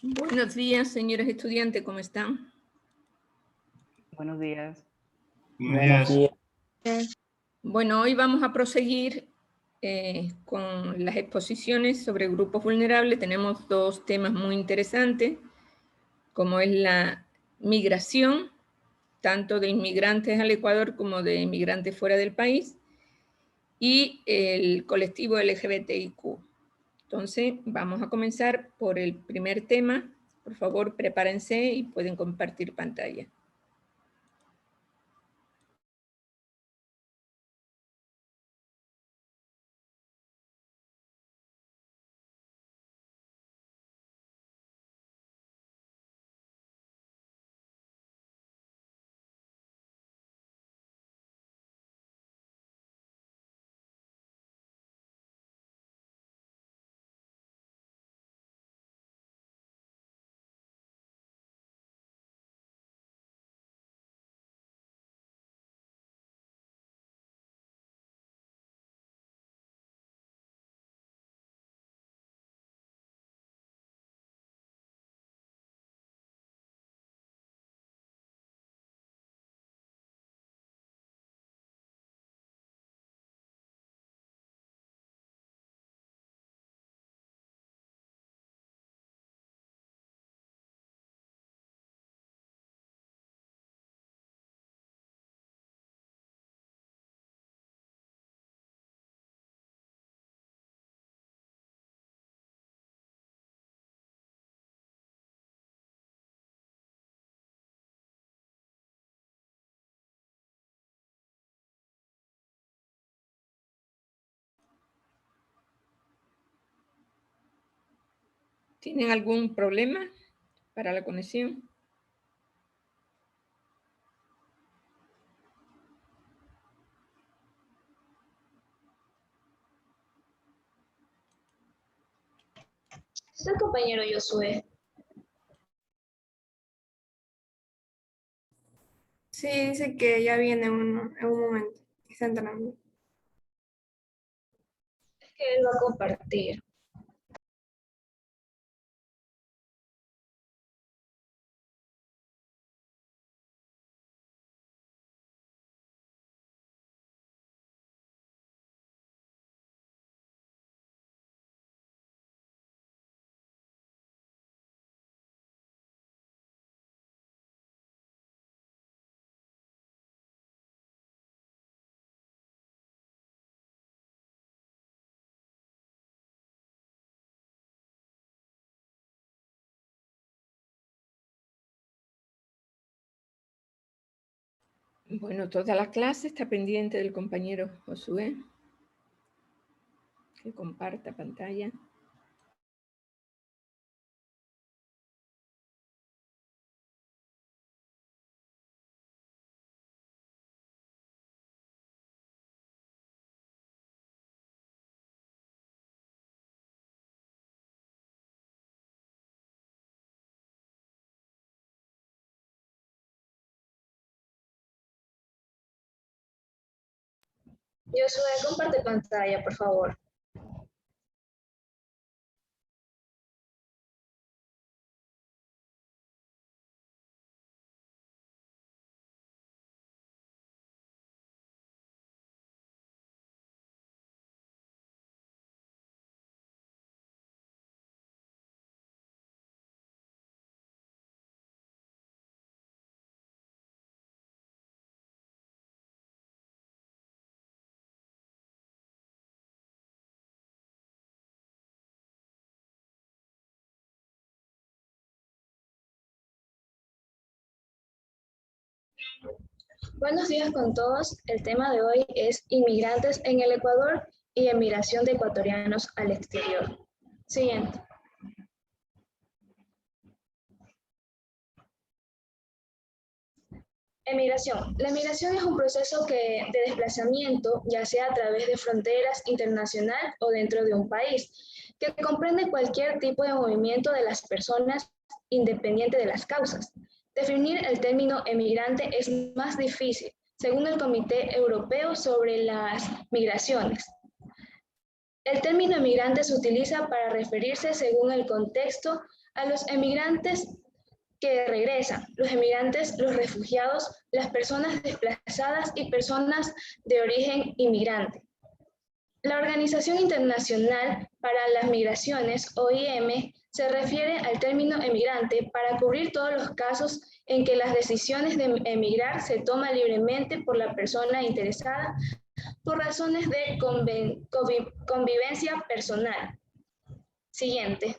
Buenos días, señores estudiantes, ¿cómo están? Buenos días. Buenos días. Bueno, hoy vamos a proseguir con las exposiciones sobre grupos vulnerables. Tenemos dos temas muy interesantes, como es la migración, tanto de inmigrantes al Ecuador como de inmigrantes fuera del país, y el colectivo LGBTIQ. Entonces, vamos a comenzar por el primer tema. Por favor, prepárense y pueden compartir pantalla. ¿Tienen algún problema para la conexión? Es el compañero Josué. Sí, dice que ya viene uno en un momento. Está entrando. Es que él va a compartir. Bueno, toda la clase está pendiente del compañero Josué, que comparta pantalla. Josué, comparte pantalla, por favor. Buenos días con todos. El tema de hoy es inmigrantes en el Ecuador y emigración de ecuatorianos al exterior. Siguiente. Emigración. La emigración es un proceso de desplazamiento, ya sea a través de fronteras internacional o dentro de un país, que comprende cualquier tipo de movimiento de las personas independiente de las causas. Definir el término emigrante es más difícil, según el Comité Europeo sobre las Migraciones. El término emigrante se utiliza para referirse, según el contexto, A los emigrantes que regresan, los emigrantes, los refugiados, las personas desplazadas y personas de origen inmigrante. La Organización Internacional para las Migraciones, OIM, se refiere al término emigrante para cubrir todos los casos en que las decisiones de emigrar se toman libremente por la persona interesada por razones de convivencia personal. Siguiente.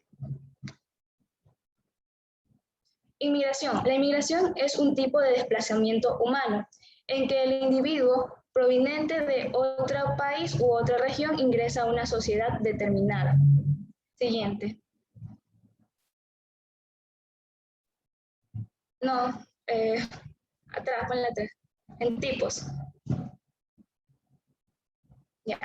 Inmigración. La inmigración es un tipo de desplazamiento humano en que el individuo proveniente de otro país u otra región ingresa a una sociedad determinada. Siguiente. No, atrás, ponle atrás. En tipos. Ya.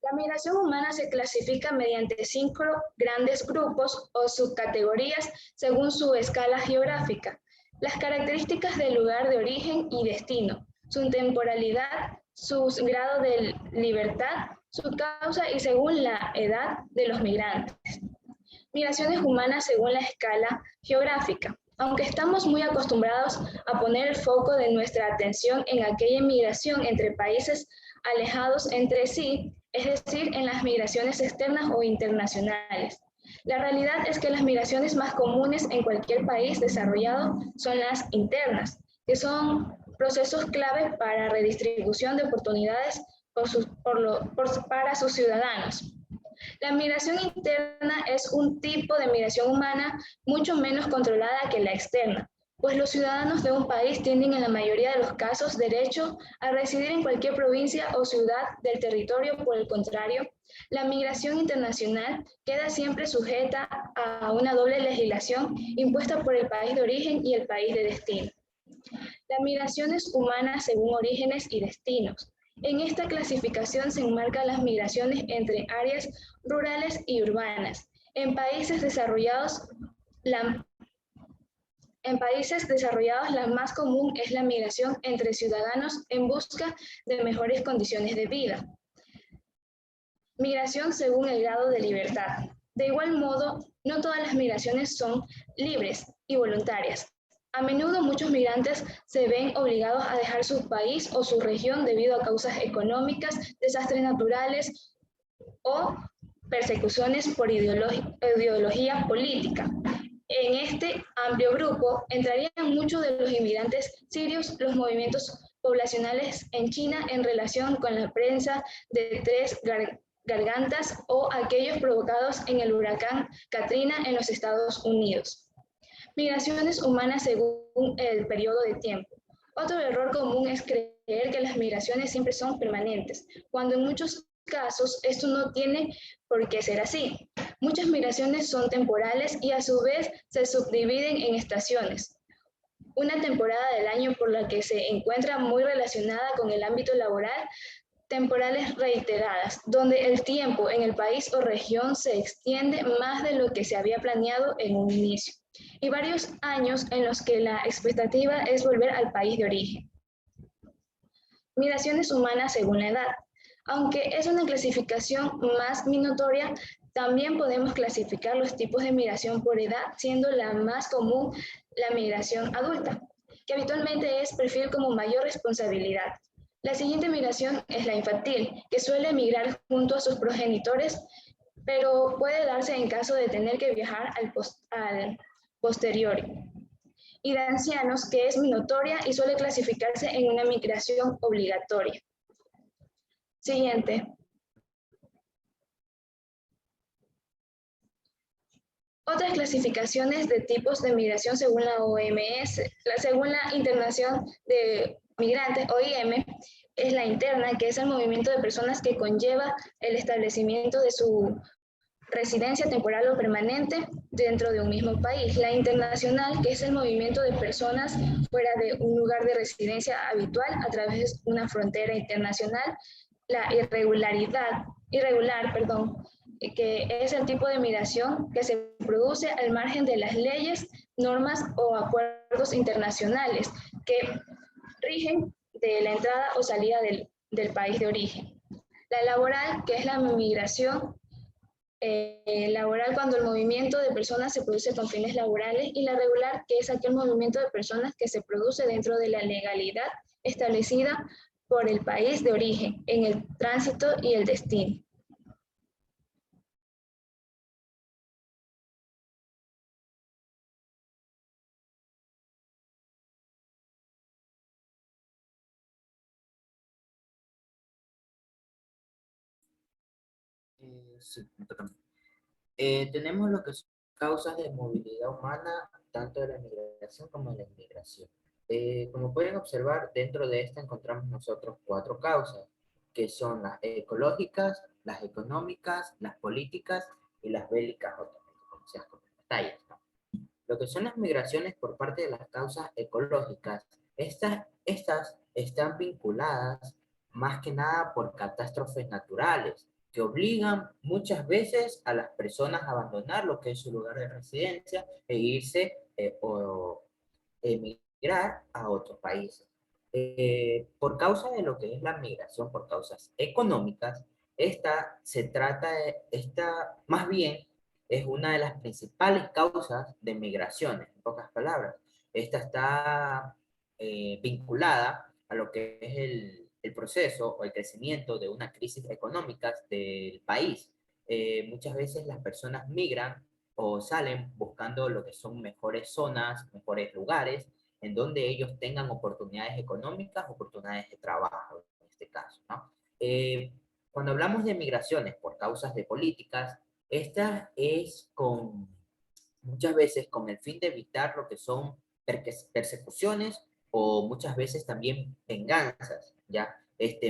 La migración humana se clasifica mediante 5 grandes grupos o subcategorías según su escala geográfica, las características del lugar de origen y destino, su temporalidad, su grado de libertad, su causa y según la edad de los migrantes. Migraciones humanas según la escala geográfica. Aunque estamos muy acostumbrados a poner el foco de nuestra atención en aquella inmigración entre países alejados entre sí, es decir, en las migraciones externas o internacionales. La realidad es que las migraciones más comunes en cualquier país desarrollado son las internas, que son procesos clave para redistribución de oportunidades para sus ciudadanos. La migración interna es un tipo de migración humana mucho menos controlada que la externa, pues los ciudadanos de un país tienen en la mayoría de los casos derecho a residir en cualquier provincia o ciudad del territorio. Por el contrario, la migración internacional queda siempre sujeta a una doble legislación impuesta por el país de origen y el país de destino. La migración es humana según orígenes y destinos. En esta clasificación se enmarcan las migraciones entre áreas rurales y urbanas. En países desarrollados, la más común es la migración entre ciudadanos en busca de mejores condiciones de vida. Migración según el grado de libertad. De igual modo, no todas las migraciones son libres y voluntarias. A menudo muchos migrantes se ven obligados a dejar su país o su región debido a causas económicas, desastres naturales o persecuciones por ideología política. En este amplio grupo entrarían muchos de los inmigrantes sirios, los movimientos poblacionales en China en relación con la prensa de tres gargantas o aquellos provocados en el huracán Katrina en los Estados Unidos. Migraciones humanas según el periodo de tiempo. Otro error común es creer que las migraciones siempre son permanentes, cuando en muchos casos esto no tiene por qué ser así. Muchas migraciones son temporales y a su vez se subdividen en estaciones. Una temporada del año por la que se encuentra muy relacionada con el ámbito laboral, temporales reiteradas, donde el tiempo en el país o región se extiende más de lo que se había planeado en un inicio, y varios años en los que la expectativa es volver al país de origen. Migraciones humanas según la edad. Aunque es una clasificación más minatoria, también podemos clasificar los tipos de migración por edad, siendo la más común la migración adulta, que habitualmente es perfil como mayor responsabilidad. La siguiente migración es la infantil, que suele migrar junto a sus progenitores, pero puede darse en caso de tener que viajar al posteriori. Y de ancianos, que es minatoria y suele clasificarse en una migración obligatoria. Siguiente. Otras clasificaciones de tipos de migración según la OMS, según la Internación de Migrantes, OIM, es la interna, que es el movimiento de personas que conlleva el establecimiento de su residencia temporal o permanente dentro de un mismo país. La internacional, que es el movimiento de personas fuera de un lugar de residencia habitual a través de una frontera internacional. La irregular, que es el tipo de migración que se produce al margen de las leyes, normas o acuerdos internacionales que rigen de la entrada o salida del país de origen. La laboral, que es la migración laboral cuando el movimiento de personas se produce con fines laborales y la regular, que es aquel movimiento de personas que se produce dentro de la legalidad establecida por el país de origen, en el tránsito y el destino. Sí, me toca a mí. Tenemos lo que son causas de movilidad humana, tanto de la migración como de la inmigración. Como pueden observar, dentro de esta encontramos nosotros 4 causas, que son las ecológicas, las económicas, las políticas y las bélicas, o también conocidas como batallas, ¿no? Lo que son las migraciones por parte de las causas ecológicas, estas están vinculadas más que nada por catástrofes naturales, que obligan muchas veces a las personas a abandonar lo que es su lugar de residencia e irse o emigrar a otros países. Por causa de lo que es la migración por causas económicas, esta más bien es una de las principales causas de migraciones, en pocas palabras. Esta está vinculada a lo que es el proceso o el crecimiento de una crisis económica del país. Muchas veces las personas migran o salen buscando lo que son mejores zonas, mejores lugares, en donde ellos tengan oportunidades económicas, oportunidades de trabajo, en este caso, ¿no? Cuando hablamos de migraciones por causas de políticas, esta es muchas veces con el fin de evitar lo que son persecuciones o muchas veces también venganzas, ¿ya?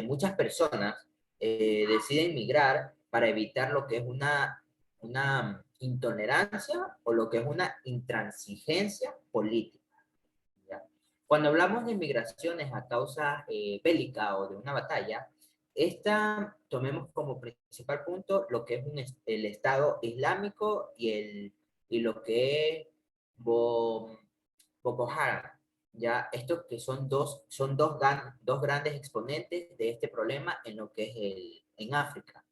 Muchas personas deciden migrar para evitar lo que es una intolerancia o lo que es una intransigencia política, ¿ya? Cuando hablamos de migraciones a causa bélica o de una batalla, tomemos como principal punto lo que es el Estado Islámico y lo que es Boko Haram. Ya, estos que son dos grandes exponentes de este problema en lo que es en África.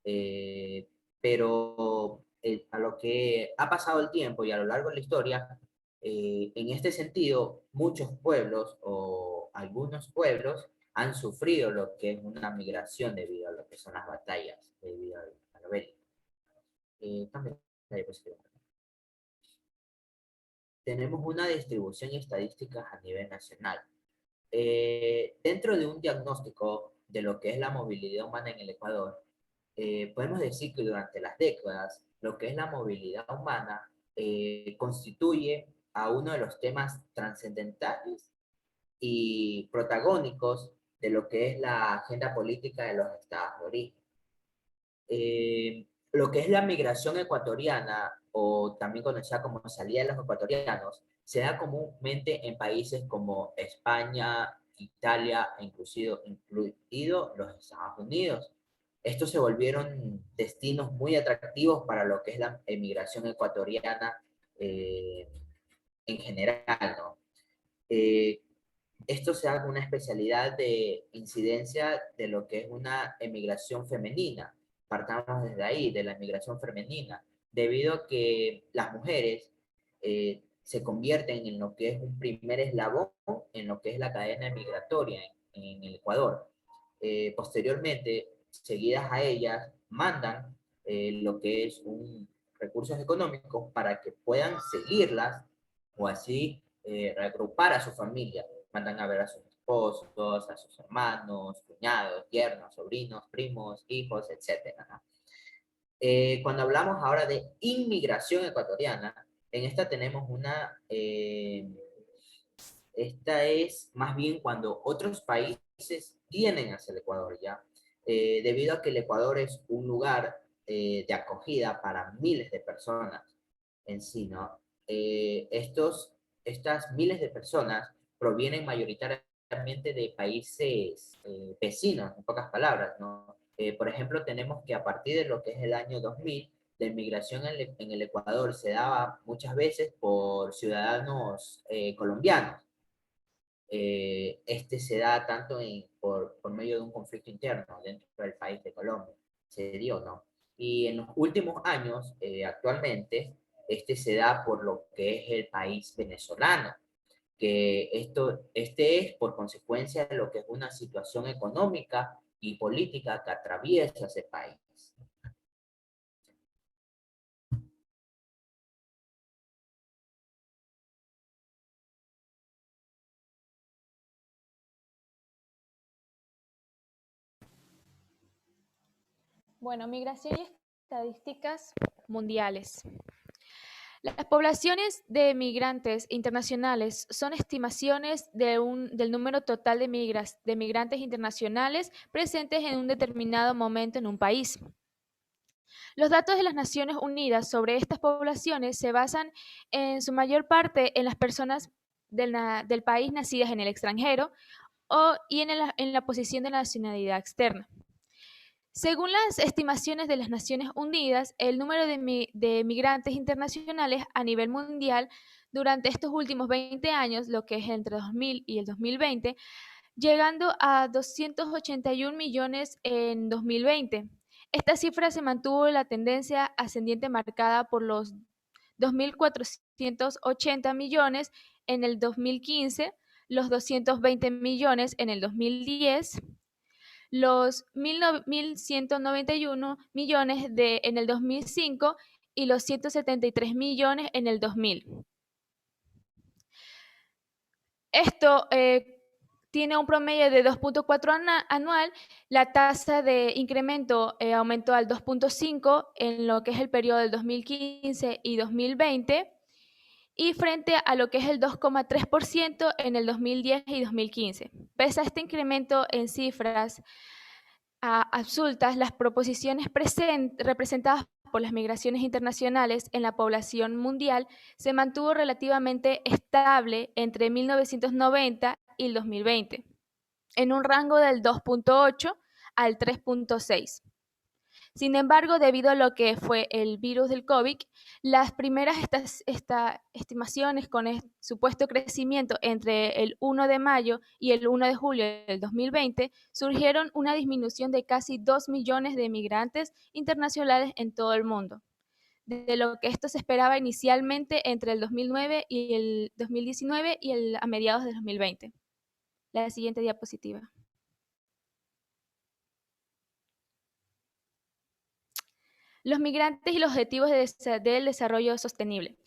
Eh, pero a lo que ha pasado el tiempo y a lo largo de la historia, en este sentido, muchos pueblos o algunos pueblos han sufrido lo que es una migración debido a lo que son las batallas, debido a la bélica. También la diapositiva. Tenemos una distribución y estadísticas a nivel nacional. Dentro de un diagnóstico de lo que es la movilidad humana en el Ecuador, podemos decir que durante las décadas, lo que es la movilidad humana constituye a uno de los temas trascendentales y protagónicos de lo que es la agenda política de los estados de origen. Lo que es la migración ecuatoriana, o también conocida como salida de los ecuatorianos, se da comúnmente en países como España, Italia e incluido los Estados Unidos. Estos se volvieron destinos muy atractivos para lo que es la emigración ecuatoriana en general, ¿no? Esto se da con una especialidad de incidencia de lo que es una emigración femenina. Partamos desde ahí, de la emigración femenina, debido a que las mujeres se convierten en lo que es un primer eslabón en lo que es la cadena migratoria en el Ecuador. Posteriormente, seguidas a ellas, mandan lo que es recursos económicos para que puedan seguirlas o así reagrupar a su familia. Mandan a ver a sus esposos, a sus hermanos, cuñados, yernos, sobrinos, primos, hijos, etc., ¿no? Cuando hablamos ahora de inmigración ecuatoriana, en esta tenemos esta es más bien cuando otros países vienen hacia el Ecuador, ¿ya? Debido a que el Ecuador es un lugar de acogida para miles de personas en sí, ¿no? Estas miles de personas provienen mayoritariamente de países vecinos, en pocas palabras, ¿no? Por ejemplo, tenemos que a partir de lo que es el año 2000, la inmigración en el Ecuador se daba muchas veces por ciudadanos colombianos. Este se da tanto por medio de un conflicto interno dentro del país de Colombia. Se dio, ¿no? Y en los últimos años, actualmente, este se da por lo que es el país venezolano, que este es por consecuencia de lo que es una situación económica y política que atraviesa ese país. Bueno, migración y estadísticas mundiales. Las poblaciones de migrantes internacionales son estimaciones del número total de migrantes internacionales presentes en un determinado momento en un país. Los datos de las Naciones Unidas sobre estas poblaciones se basan en su mayor parte en las personas del país nacidas en el extranjero y en la posición de la nacionalidad externa. Según las estimaciones de las Naciones Unidas, el número de migrantes internacionales a nivel mundial durante estos últimos 20 años, lo que es entre 2000 y el 2020, llegando a 281 millones en 2020. Esta cifra se mantuvo la tendencia ascendiente marcada por los 2.480 millones en el 2015, los 220 millones en el 2010, los 1.191 millones en el 2005 y los 173 millones en el 2000. Esto tiene un promedio de 2.4 anual. La tasa de incremento aumentó al 2.5 en lo que es el periodo del 2015 y 2020, y frente a lo que es el 2,3% en el 2010 y 2015. Pese a este incremento en cifras absolutas, las proposiciones representadas por las migraciones internacionales en la población mundial se mantuvo relativamente estable entre 1990 y el 2020, en un rango del 2.8 al 3.6. Sin embargo, debido a lo que fue el virus del COVID, las primeras estimaciones con el supuesto crecimiento entre el 1 de mayo y el 1 de julio del 2020 surgieron una disminución de casi 2 millones de migrantes internacionales en todo el mundo, de lo que esto se esperaba inicialmente entre el 2019 y a mediados del 2020. La siguiente diapositiva. Los migrantes y los objetivos del desarrollo sostenible.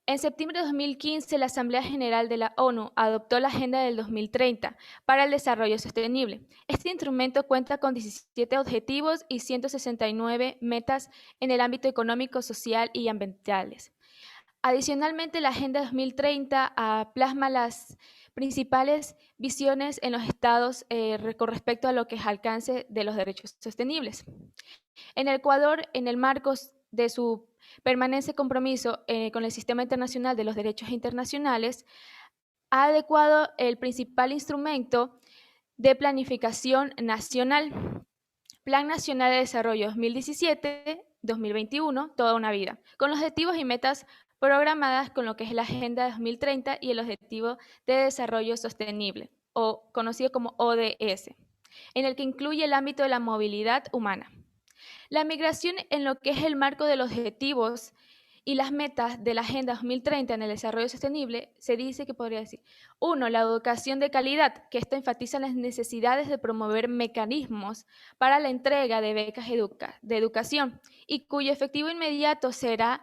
En septiembre de 2015, la Asamblea General de la ONU adoptó la Agenda del 2030 para el Desarrollo Sostenible. Este instrumento cuenta con 17 objetivos y 169 metas en el ámbito económico, social y ambientales. Adicionalmente, la Agenda 2030 plasma las principales visiones en los estados con respecto a lo que es alcance de los derechos sostenibles. En el Ecuador, en el marco de su permanente compromiso con el Sistema Internacional de los Derechos Internacionales, ha adecuado el principal instrumento de planificación nacional, Plan Nacional de Desarrollo 2017-2021, toda una vida, con los objetivos y metas programadas con lo que es la Agenda 2030 y el Objetivo de Desarrollo Sostenible, o conocido como ODS, en el que incluye el ámbito de la movilidad humana. La migración en lo que es el marco de los objetivos y las metas de la Agenda 2030 en el desarrollo sostenible, se dice que podría decir, 1. La educación de calidad, que esto enfatiza las necesidades de promover mecanismos para la entrega de becas de educación y cuyo efectivo inmediato será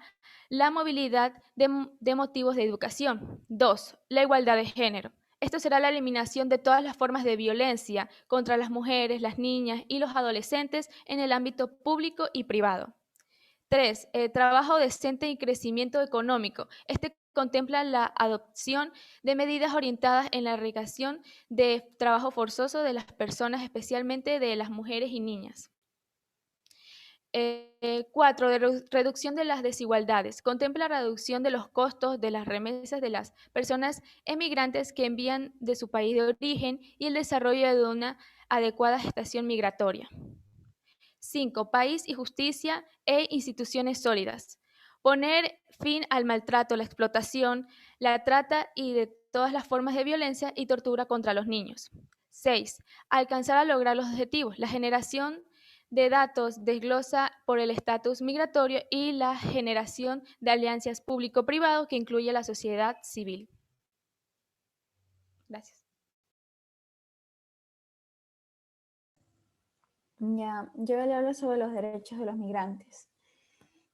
la movilidad de motivos de educación. 2. La igualdad de género. Esto será la eliminación de todas las formas de violencia contra las mujeres, las niñas y los adolescentes en el ámbito público y privado. 3. Trabajo decente y crecimiento económico. Este contempla la adopción de medidas orientadas en la erradicación de trabajo forzoso de las personas, especialmente de las mujeres y niñas. 4. Reducción de las desigualdades. Contempla la reducción de los costos de las remesas de las personas emigrantes que envían de su país de origen y el desarrollo de una adecuada gestación migratoria. 5. País y justicia e instituciones sólidas. Poner fin al maltrato, la explotación, la trata y de todas las formas de violencia y tortura contra los niños. 6. Alcanzar a lograr los objetivos. La generación de datos desglosa por el estatus migratorio y la generación de alianzas público-privado que incluye la sociedad civil. Gracias. Ya, yo voy a hablar sobre los derechos de los migrantes.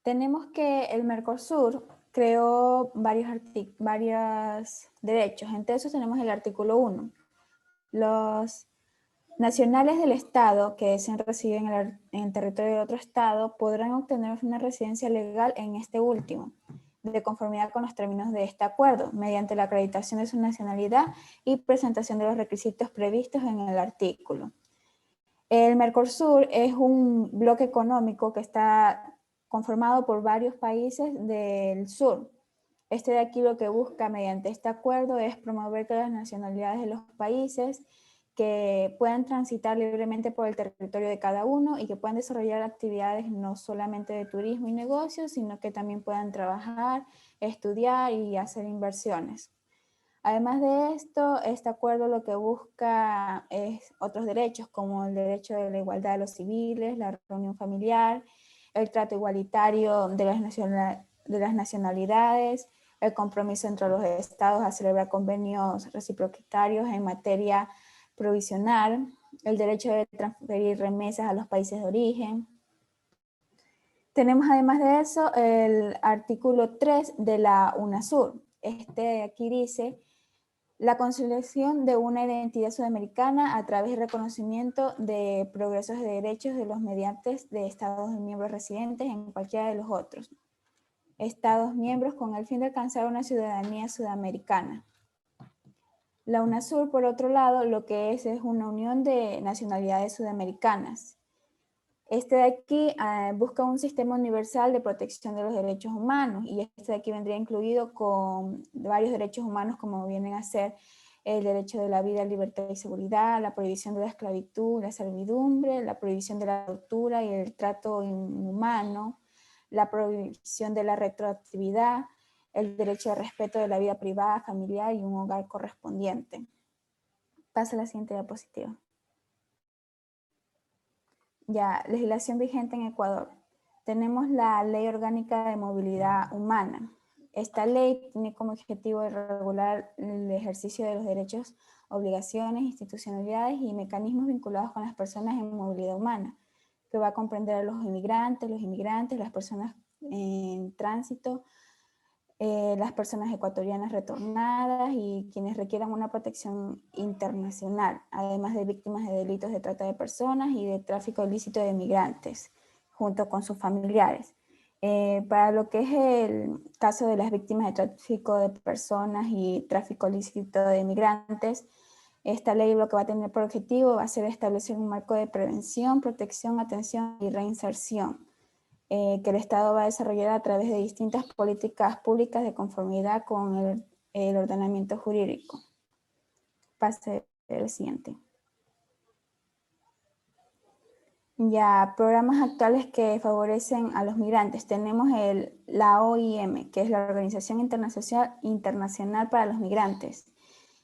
Tenemos que el Mercosur creó varios derechos. Entre esos tenemos el artículo 1. Los nacionales del Estado que deseen residir en el territorio de otro Estado podrán obtener una residencia legal en este último, de conformidad con los términos de este acuerdo, mediante la acreditación de su nacionalidad y presentación de los requisitos previstos en el artículo. El Mercosur es un bloque económico que está conformado por varios países del sur. Este de aquí lo que busca mediante este acuerdo es promover que las nacionalidades de los países que puedan transitar libremente por el territorio de cada uno y que puedan desarrollar actividades no solamente de turismo y negocios, sino que también puedan trabajar, estudiar y hacer inversiones. Además de esto, este acuerdo lo que busca es otros derechos, como el derecho de la igualdad de los civiles, la reunión familiar, el trato igualitario de las nacionalidades, el compromiso entre los estados a celebrar convenios reciprocitarios en materia provisional, el derecho de transferir remesas a los países de origen. Tenemos además de eso el artículo 3 de la UNASUR. Este de aquí dice: la consolidación de una identidad sudamericana a través del reconocimiento de progresos de derechos de los mediantes de Estados miembros residentes en cualquiera de los otros Estados miembros con el fin de alcanzar una ciudadanía sudamericana. La UNASUR, por otro lado, lo que es una unión de nacionalidades sudamericanas. Este de aquí busca un sistema universal de protección de los derechos humanos, y este de aquí vendría incluido con varios derechos humanos, como vienen a ser el derecho de la vida, libertad y seguridad, la prohibición de la esclavitud, la servidumbre, la prohibición de la tortura y el trato inhumano, la prohibición de la retroactividad, el derecho de respeto de la vida privada, familiar y un hogar correspondiente. Pasa a la siguiente diapositiva. Ya, legislación vigente en Ecuador. Tenemos la Ley Orgánica de Movilidad Humana. Esta ley tiene como objetivo de regular el ejercicio de los derechos, obligaciones, institucionalidades y mecanismos vinculados con las personas en movilidad humana, que va a comprender a los inmigrantes, las personas en tránsito, las personas ecuatorianas retornadas y quienes requieran una protección internacional, además de víctimas de delitos de trata de personas y de tráfico ilícito de migrantes, junto con sus familiares. Para lo que es el caso de las víctimas de tráfico de personas y tráfico ilícito de migrantes, esta ley lo que va a tener por objetivo va a ser establecer un marco de prevención, protección, atención y reinserción, que el Estado va a desarrollar a través de distintas políticas públicas de conformidad con el ordenamiento jurídico. Pase el siguiente. Ya, programas actuales que favorecen a los migrantes. Tenemos la OIM, que es la Organización Internacional para los Migrantes.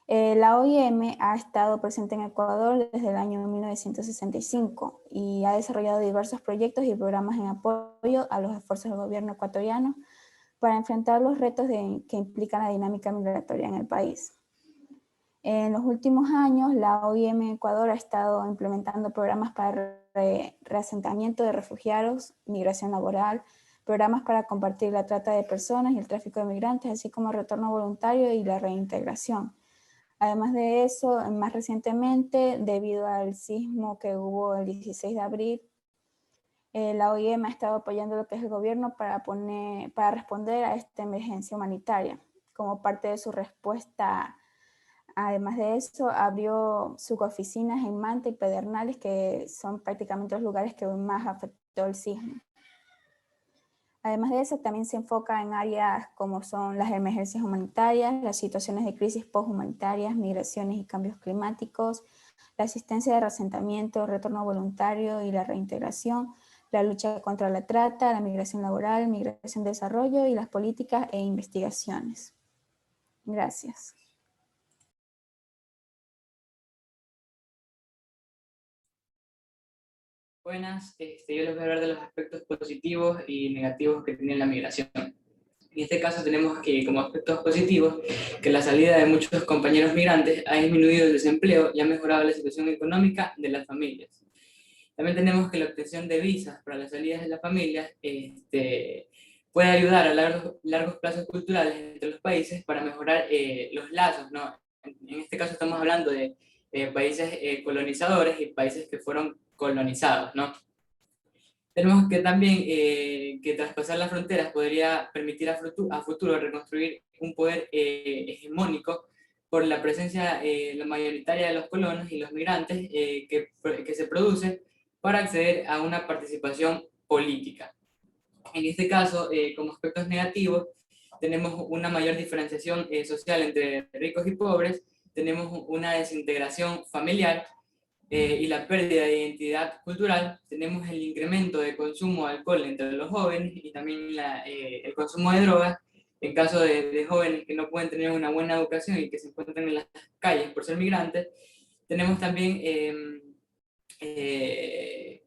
La OIM ha estado presente en Ecuador desde el año 1965 y ha desarrollado diversos proyectos y programas en apoyo a los esfuerzos del gobierno ecuatoriano para enfrentar los retos que implican la dinámica migratoria en el país. En los últimos años, la OIM en Ecuador ha estado implementando programas para reasentamiento de refugiados, migración laboral, programas para combatir la trata de personas y el tráfico de migrantes, así como el retorno voluntario y la reintegración. Además de eso, más recientemente, debido al sismo que hubo el 16 de abril, la OIM ha estado apoyando lo que es el gobierno para responder a esta emergencia humanitaria. Como parte de su respuesta, además de eso, abrió suboficinas en Manta y Pedernales, que son prácticamente los lugares que más afectó el sismo. Además de eso, también se enfoca en áreas como son las emergencias humanitarias, las situaciones de crisis posthumanitarias, migraciones y cambios climáticos, la asistencia de reasentamiento, retorno voluntario y la reintegración, la lucha contra la trata, la migración laboral, migración de desarrollo y las políticas e investigaciones. Gracias. Buenas, yo les voy a hablar de los aspectos positivos y negativos que tiene la migración. En este caso tenemos que, como aspectos positivos, que la salida de muchos compañeros migrantes ha disminuido el desempleo y ha mejorado la situación económica de las familias. También tenemos que la obtención de visas para las salidas de las familias puede ayudar a largos plazos culturales entre los países para mejorar los lazos, ¿no? En este caso estamos hablando de países colonizadores y países que fueron colonizados, ¿no? Tenemos que también que traspasar las fronteras podría permitir a futuro reconstruir un poder hegemónico por la presencia la mayoritaria de los colonos y los migrantes que se produce para acceder a una participación política. En este caso, como aspectos negativos, tenemos una mayor diferenciación social entre ricos y pobres, tenemos una desintegración familiar, y la pérdida de identidad cultural, tenemos el incremento de consumo de alcohol entre los jóvenes y también el consumo de drogas en caso de jóvenes que no pueden tener una buena educación y que se encuentran en las calles por ser migrantes. Tenemos también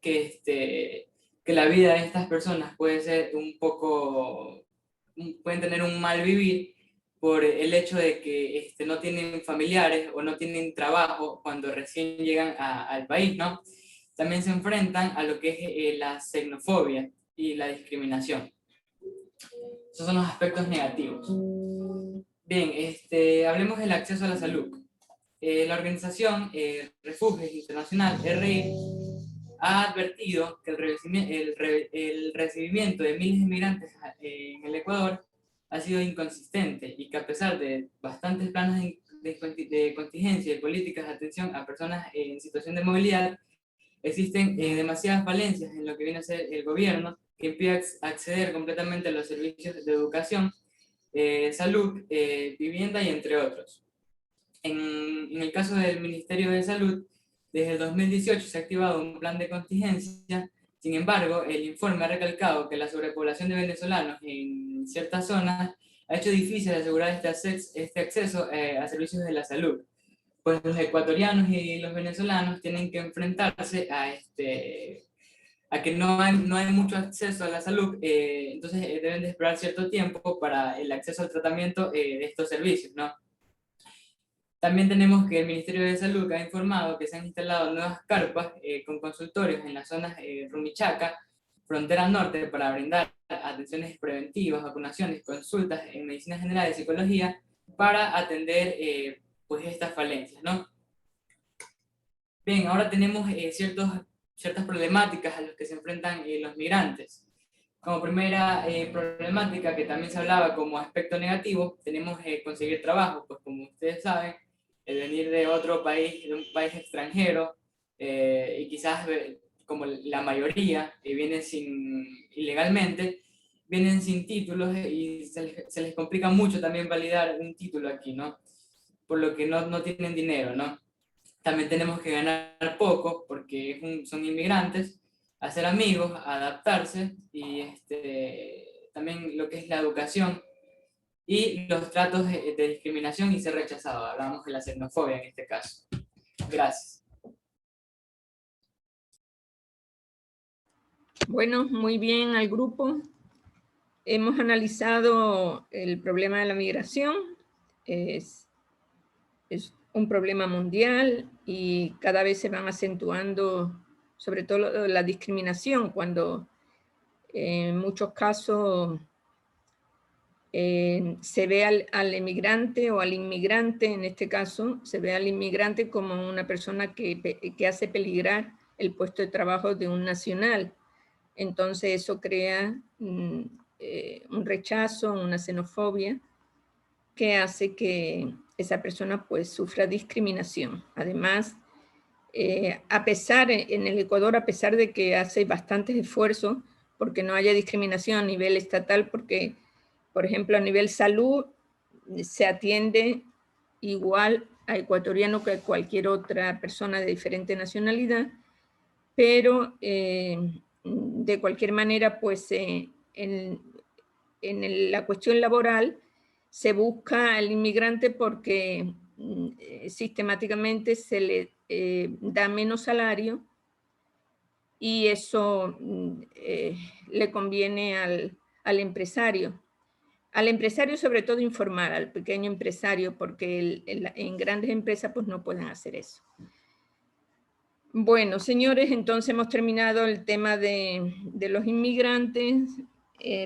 que la vida de estas personas puede ser pueden tener un mal vivir por el hecho de que no tienen familiares o no tienen trabajo cuando recién llegan al país, ¿no? También se enfrentan a lo que es la xenofobia y la discriminación. Esos son los aspectos negativos. Bien, hablemos del acceso a la salud. La organización Refugios Internacional, RI, ha advertido que el recibimiento de miles de migrantes en el Ecuador ha sido inconsistente y que a pesar de bastantes planes de contingencia y políticas de atención a personas en situación de movilidad, existen demasiadas falencias en lo que viene a ser el gobierno que impide acceder completamente a los servicios de educación, salud, vivienda y entre otros. En el caso del Ministerio de Salud, desde el 2018 se ha activado un plan de contingencia. Sin embargo, el informe ha recalcado que la sobrepoblación de venezolanos en ciertas zonas ha hecho difícil asegurar este acceso a servicios de la salud. Pues los ecuatorianos y los venezolanos tienen que enfrentarse a que no hay mucho acceso a la salud, entonces deben de esperar cierto tiempo para el acceso al tratamiento de estos servicios, ¿no? También tenemos que el Ministerio de Salud ha informado que se han instalado nuevas carpas con consultorios en las zonas Rumichaca, frontera norte, para brindar atenciones preventivas, vacunaciones, consultas en medicina general y psicología para atender pues estas falencias, ¿no? Bien, ahora tenemos ciertas problemáticas a las que se enfrentan los migrantes. Como primera problemática, que también se hablaba como aspecto negativo, tenemos conseguir trabajo, pues como ustedes saben, el venir de otro país, de un país extranjero, y quizás como la mayoría que vienen ilegalmente, vienen sin títulos y se les complica mucho también validar un título aquí, ¿no? Por lo que no tienen dinero, ¿no? También tenemos que ganar poco porque son inmigrantes, hacer amigos, adaptarse y también lo que es la educación y los tratos de discriminación y ser rechazado. Hablamos de la xenofobia en este caso. Gracias. Bueno, muy bien al grupo. Hemos analizado el problema de la migración. Es un problema mundial y cada vez se van acentuando, sobre todo la discriminación, cuando en muchos casos se ve al emigrante o al inmigrante, en este caso, se ve al inmigrante como una persona que hace peligrar el puesto de trabajo de un nacional. Entonces eso crea un rechazo, una xenofobia, que hace que esa persona pues sufra discriminación. Además, en el Ecuador, a pesar de que hace bastantes esfuerzos porque no haya discriminación a nivel estatal, porque, por ejemplo, a nivel salud se atiende igual a ecuatoriano que a cualquier otra persona de diferente nacionalidad, pero de cualquier manera, pues en la cuestión laboral se busca al inmigrante porque sistemáticamente se le da menos salario y eso le conviene al empresario. Al empresario sobre todo informar, al pequeño empresario, porque en grandes empresas pues no pueden hacer eso. Bueno, señores, entonces hemos terminado el tema de los inmigrantes.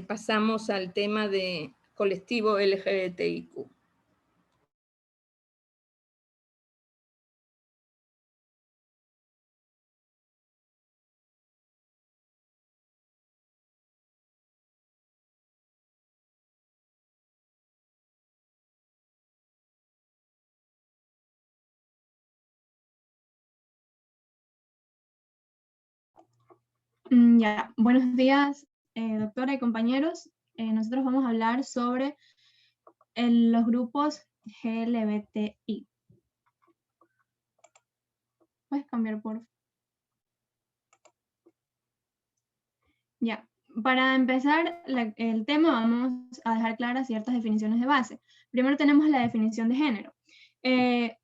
Pasamos al tema de colectivo LGBTIQ. Ya, buenos días, doctora y compañeros. Nosotros vamos a hablar sobre los grupos LGBTI. ¿Puedes cambiar, por favor? Ya, para empezar el tema vamos a dejar claras ciertas definiciones de base. Primero tenemos la definición de género. El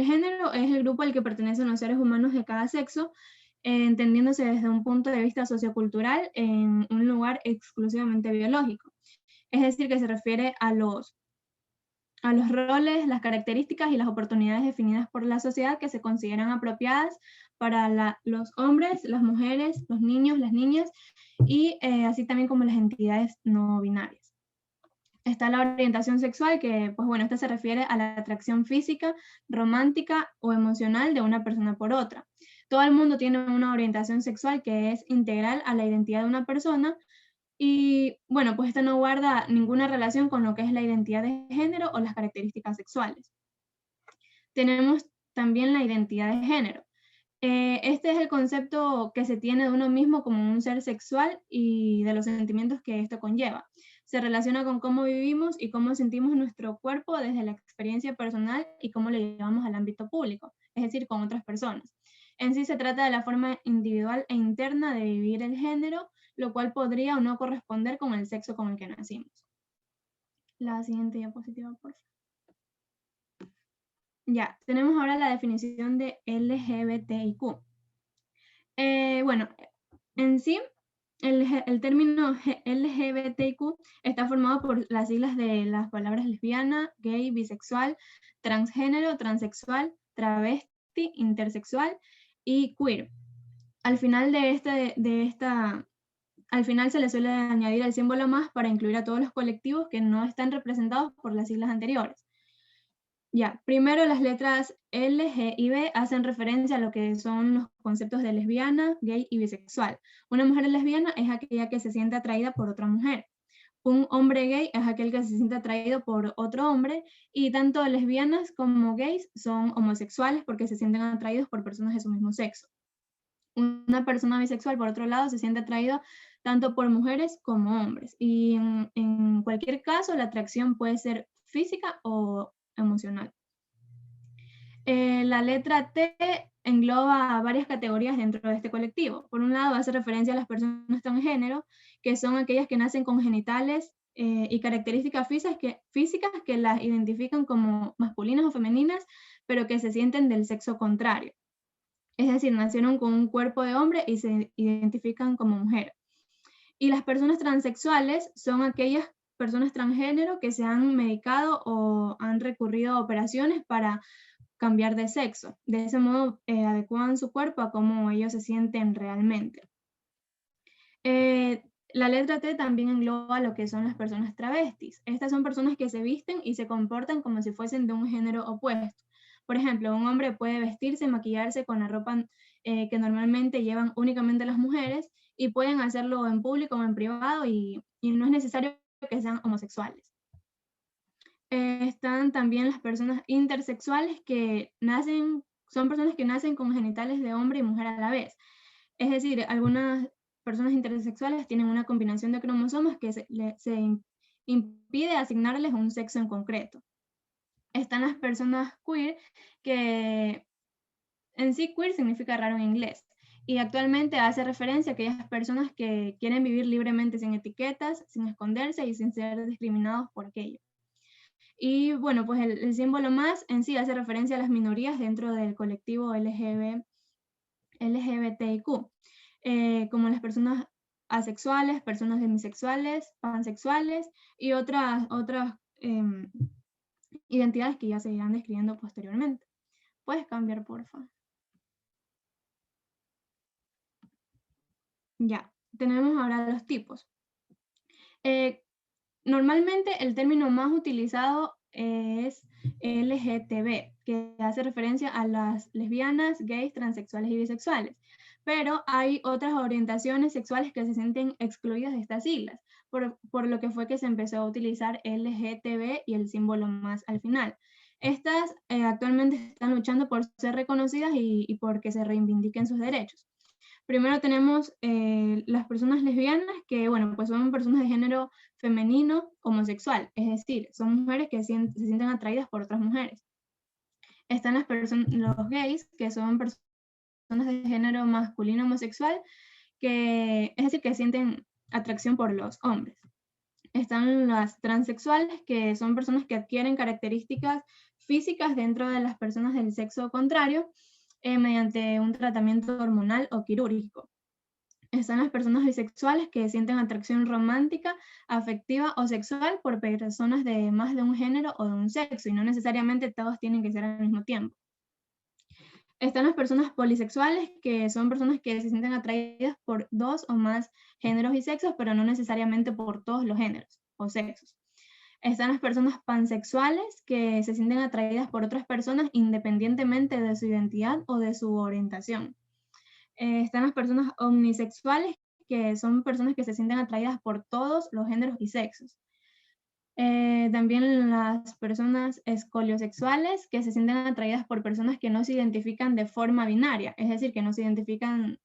género es el grupo al que pertenecen los seres humanos de cada sexo, entendiéndose desde un punto de vista sociocultural en un lugar exclusivamente biológico. Es decir, que se refiere a los roles, las características y las oportunidades definidas por la sociedad que se consideran apropiadas para los hombres, las mujeres, los niños, las niñas, y así también como las entidades no binarias. Está la orientación sexual, que pues bueno, esta se refiere a la atracción física, romántica o emocional de una persona por otra. Todo el mundo tiene una orientación sexual que es integral a la identidad de una persona, y bueno, pues esto no guarda ninguna relación con lo que es la identidad de género o las características sexuales. Tenemos también la identidad de género. Este es el concepto que se tiene de uno mismo como un ser sexual y de los sentimientos que esto conlleva. Se relaciona con cómo vivimos y cómo sentimos nuestro cuerpo desde la experiencia personal y cómo lo llevamos al ámbito público, es decir, con otras personas. En sí se trata de la forma individual e interna de vivir el género, lo cual podría o no corresponder con el sexo con el que nacimos. La siguiente diapositiva, por favor. Ya, tenemos ahora la definición de LGBTIQ. Bueno, en sí, el término LGBTIQ está formado por las siglas de las palabras lesbiana, gay, bisexual, transgénero, transexual, travesti, intersexual y queer. Al final al final se le suele añadir el símbolo más para incluir a todos los colectivos que no están representados por las siglas anteriores. Ya, primero las letras L, G y B hacen referencia a lo que son los conceptos de lesbiana, gay y bisexual. Una mujer lesbiana es aquella que se siente atraída por otra mujer. Un hombre gay es aquel que se siente atraído por otro hombre, y tanto lesbianas como gays son homosexuales porque se sienten atraídos por personas de su mismo sexo. Una persona bisexual, por otro lado, se siente atraído tanto por mujeres como hombres. Y en cualquier caso, la atracción puede ser física o emocional. La letra T engloba varias categorías dentro de este colectivo. Por un lado, hace referencia a las personas transgénero, que son aquellas que nacen con genitales y características físicas que las identifican como masculinas o femeninas, pero que se sienten del sexo contrario. Es decir, nacieron con un cuerpo de hombre y se identifican como mujer. Y las personas transexuales son aquellas personas transgénero que se han medicado o han recurrido a operaciones para cambiar de sexo. De ese modo adecuan su cuerpo a cómo ellos se sienten realmente. La letra T también engloba lo que son las personas travestis. Estas son personas que se visten y se comportan como si fuesen de un género opuesto. Por ejemplo, un hombre puede vestirse y maquillarse con la ropa que normalmente llevan únicamente las mujeres, y pueden hacerlo en público o en privado, y no es necesario que sean homosexuales. Están también las personas intersexuales, que son personas que nacen con genitales de hombre y mujer a la vez. Es decir, algunas personas intersexuales tienen una combinación de cromosomas que se impide asignarles un sexo en concreto. Están las personas queer, que en sí queer significa raro en inglés, y actualmente hace referencia a aquellas personas que quieren vivir libremente sin etiquetas, sin esconderse y sin ser discriminados por aquello. Y bueno, pues el símbolo más en sí hace referencia a las minorías dentro del colectivo LGBTI+. LGBTIQ, como las personas asexuales, personas demisexuales, pansexuales y otras identidades que ya se irán describiendo posteriormente. Puedes cambiar, por favor. Ya, tenemos ahora los tipos. Normalmente el término más utilizado es LGTB, que hace referencia a las lesbianas, gays, transexuales y bisexuales. Pero hay otras orientaciones sexuales que se sienten excluidas de estas siglas, por lo que fue que se empezó a utilizar LGTB y el símbolo más al final. Estas actualmente están luchando por ser reconocidas y porque se reivindiquen sus derechos. Primero tenemos las personas lesbianas, que bueno, pues son personas de género femenino homosexual, es decir, son mujeres que se sienten atraídas por otras mujeres. Están los gays, que son personas de género masculino homosexual, es decir, que sienten atracción por los hombres. Están las transexuales, que son personas que adquieren características físicas dentro de las personas del sexo contrario, mediante un tratamiento hormonal o quirúrgico. Están las personas bisexuales, que sienten atracción romántica, afectiva o sexual por personas de más de un género o de un sexo, y no necesariamente todos tienen que ser al mismo tiempo. Están las personas polisexuales, que son personas que se sienten atraídas por 2 o más géneros y sexos, pero no necesariamente por todos los géneros o sexos. Están las personas pansexuales, que se sienten atraídas por otras personas independientemente de su identidad o de su orientación. Están las personas omnisexuales, que son personas que se sienten atraídas por todos los géneros y sexos. También las personas escoliosexuales, que se sienten atraídas por personas que no se identifican de forma binaria, es decir, que no se identifican,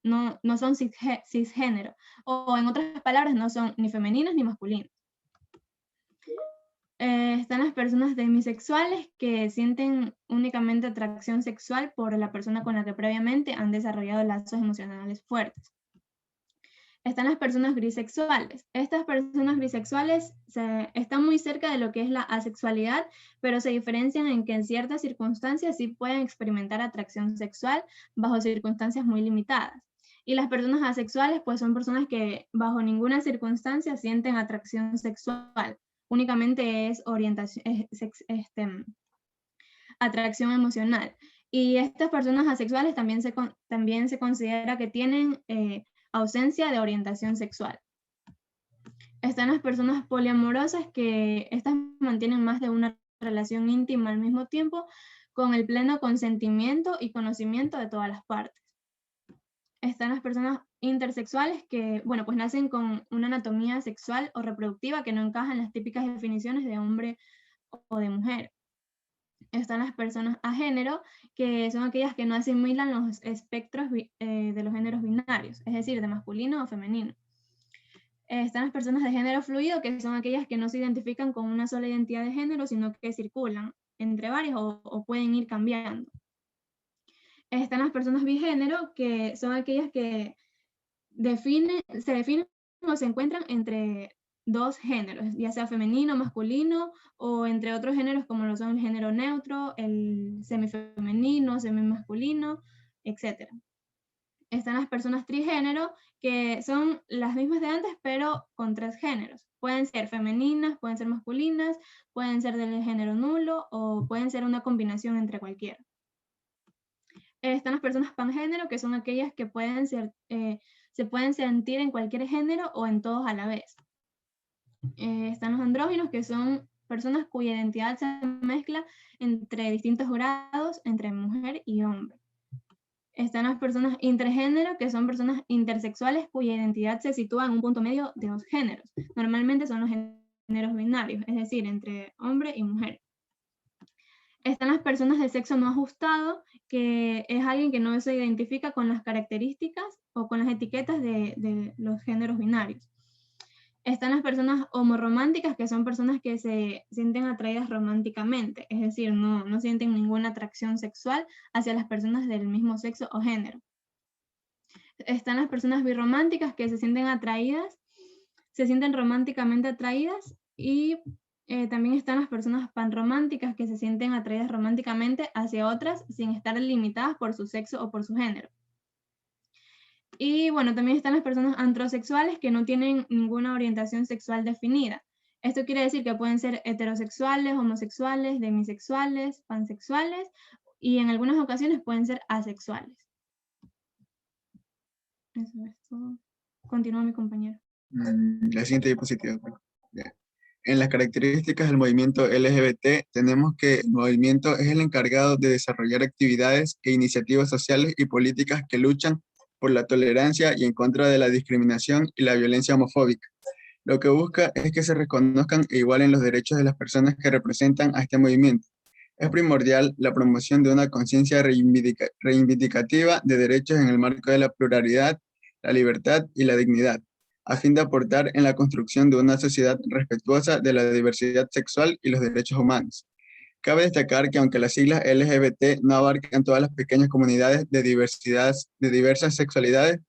no son cisgénero, o en otras palabras, no son ni femeninas ni masculinas. Están las personas demisexuales, que sienten únicamente atracción sexual por la persona con la que previamente han desarrollado lazos emocionales fuertes. Están las personas grisexuales. Estas personas bisexuales están muy cerca de lo que es la asexualidad, pero se diferencian en que en ciertas circunstancias sí pueden experimentar atracción sexual bajo circunstancias muy limitadas. Y las personas asexuales pues son personas que bajo ninguna circunstancia sienten atracción sexual. Únicamente es atracción emocional. Y estas personas asexuales también se considera que tienen ausencia de orientación sexual. Están las personas poliamorosas, que estas mantienen más de una relación íntima al mismo tiempo, con el pleno consentimiento y conocimiento de todas las partes. Están las personas intersexuales, que bueno, pues nacen con una anatomía sexual o reproductiva que no encaja en las típicas definiciones de hombre o de mujer. Están las personas agénero, que son aquellas que no asimilan los espectros de los géneros binarios, es decir, de masculino o femenino. Están las personas de género fluido, que son aquellas que no se identifican con una sola identidad de género, sino que circulan entre varias o pueden ir cambiando. Están las personas bigénero, que son aquellas que se definen o se encuentran entre 2 géneros, ya sea femenino, masculino, o entre otros géneros como lo son el género neutro, el semifemenino, semimasculino, etc. Están las personas trigénero, que son las mismas de antes, pero con 3 géneros. Pueden ser femeninas, pueden ser masculinas, pueden ser del género nulo, o pueden ser una combinación entre cualquiera. Están las personas pangénero, que son aquellas que se pueden sentir en cualquier género o en todos a la vez. Están los andróginos, que son personas cuya identidad se mezcla entre distintos grados, entre mujer y hombre. Están las personas intergénero, que son personas intersexuales cuya identidad se sitúa en un punto medio de 2 géneros. Normalmente son los géneros binarios, es decir, entre hombre y mujer. Están las personas de sexo no ajustado, que es alguien que no se identifica con las características o con las etiquetas de los géneros binarios. Están las personas homorrománticas, que son personas que se sienten atraídas románticamente, es decir, no sienten ninguna atracción sexual hacia las personas del mismo sexo o género. Están las personas birrománticas, que se sienten románticamente atraídas, y también están las personas panrománticas, que se sienten atraídas románticamente hacia otras sin estar limitadas por su sexo o por su género. Y bueno, también están las personas antrosexuales que no tienen ninguna orientación sexual definida. Esto quiere decir que pueden ser heterosexuales, homosexuales, demisexuales, pansexuales y en algunas ocasiones pueden ser asexuales. Eso es todo. Continúa mi compañero. La siguiente diapositiva. Bien. En las características del movimiento LGBT tenemos que el movimiento es el encargado de desarrollar actividades e iniciativas sociales y políticas que luchan por la tolerancia y en contra de la discriminación y la violencia homofóbica. Lo que busca es que se reconozcan e igualen los derechos de las personas que representan a este movimiento. Es primordial la promoción de una conciencia reivindicativa de derechos en el marco de la pluralidad, la libertad y la dignidad, a fin de aportar en la construcción de una sociedad respetuosa de la diversidad sexual y los derechos humanos. Cabe destacar que aunque las siglas LGBT no abarcan todas las pequeñas comunidades de diversas sexualidades,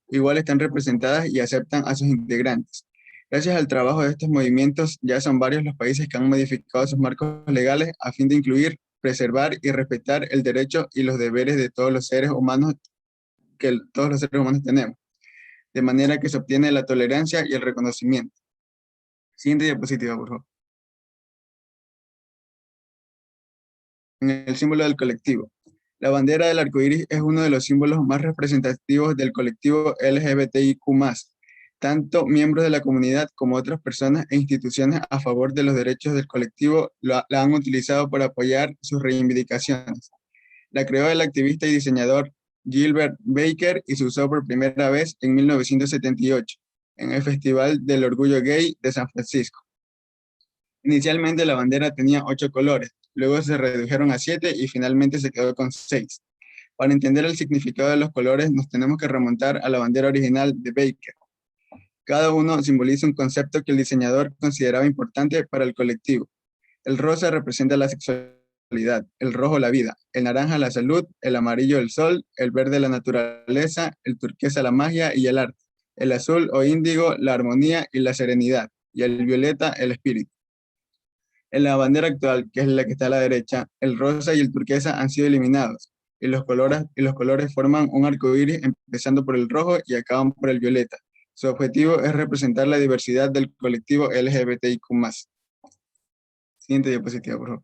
igual están representadas y aceptan a sus integrantes. Gracias al trabajo de estos movimientos, ya son varios los países que han modificado sus marcos legales a fin de incluir, preservar y respetar el derecho y los deberes de todos los seres humanos que todos los seres humanos tenemos, de manera que se obtiene la tolerancia y el reconocimiento. Siguiente diapositiva, por favor. En el símbolo del colectivo. La bandera del arco iris es uno de los símbolos más representativos del colectivo LGBTIQ+. Tanto miembros de la comunidad como otras personas e instituciones a favor de los derechos del colectivo la han utilizado para apoyar sus reivindicaciones. La creó el activista y diseñador Gilbert Baker y se usó por primera vez en 1978 en el Festival del Orgullo Gay de San Francisco. Inicialmente la bandera tenía 8 colores, luego se redujeron a 7 y finalmente se quedó con 6. Para entender el significado de los colores nos tenemos que remontar a la bandera original de Baker. Cada uno simboliza un concepto que el diseñador consideraba importante para el colectivo. El rosa representa la sexualidad, el rojo la vida, el naranja la salud, el amarillo el sol, el verde la naturaleza, el turquesa la magia y el arte, el azul o índigo la armonía y la serenidad, y el violeta el espíritu. En la bandera actual, que es la que está a la derecha, el rosa y el turquesa han sido eliminados, y los colores forman un arco iris empezando por el rojo y acaban por el violeta. Su objetivo es representar la diversidad del colectivo LGBTIQ+. Siguiente diapositiva, por favor.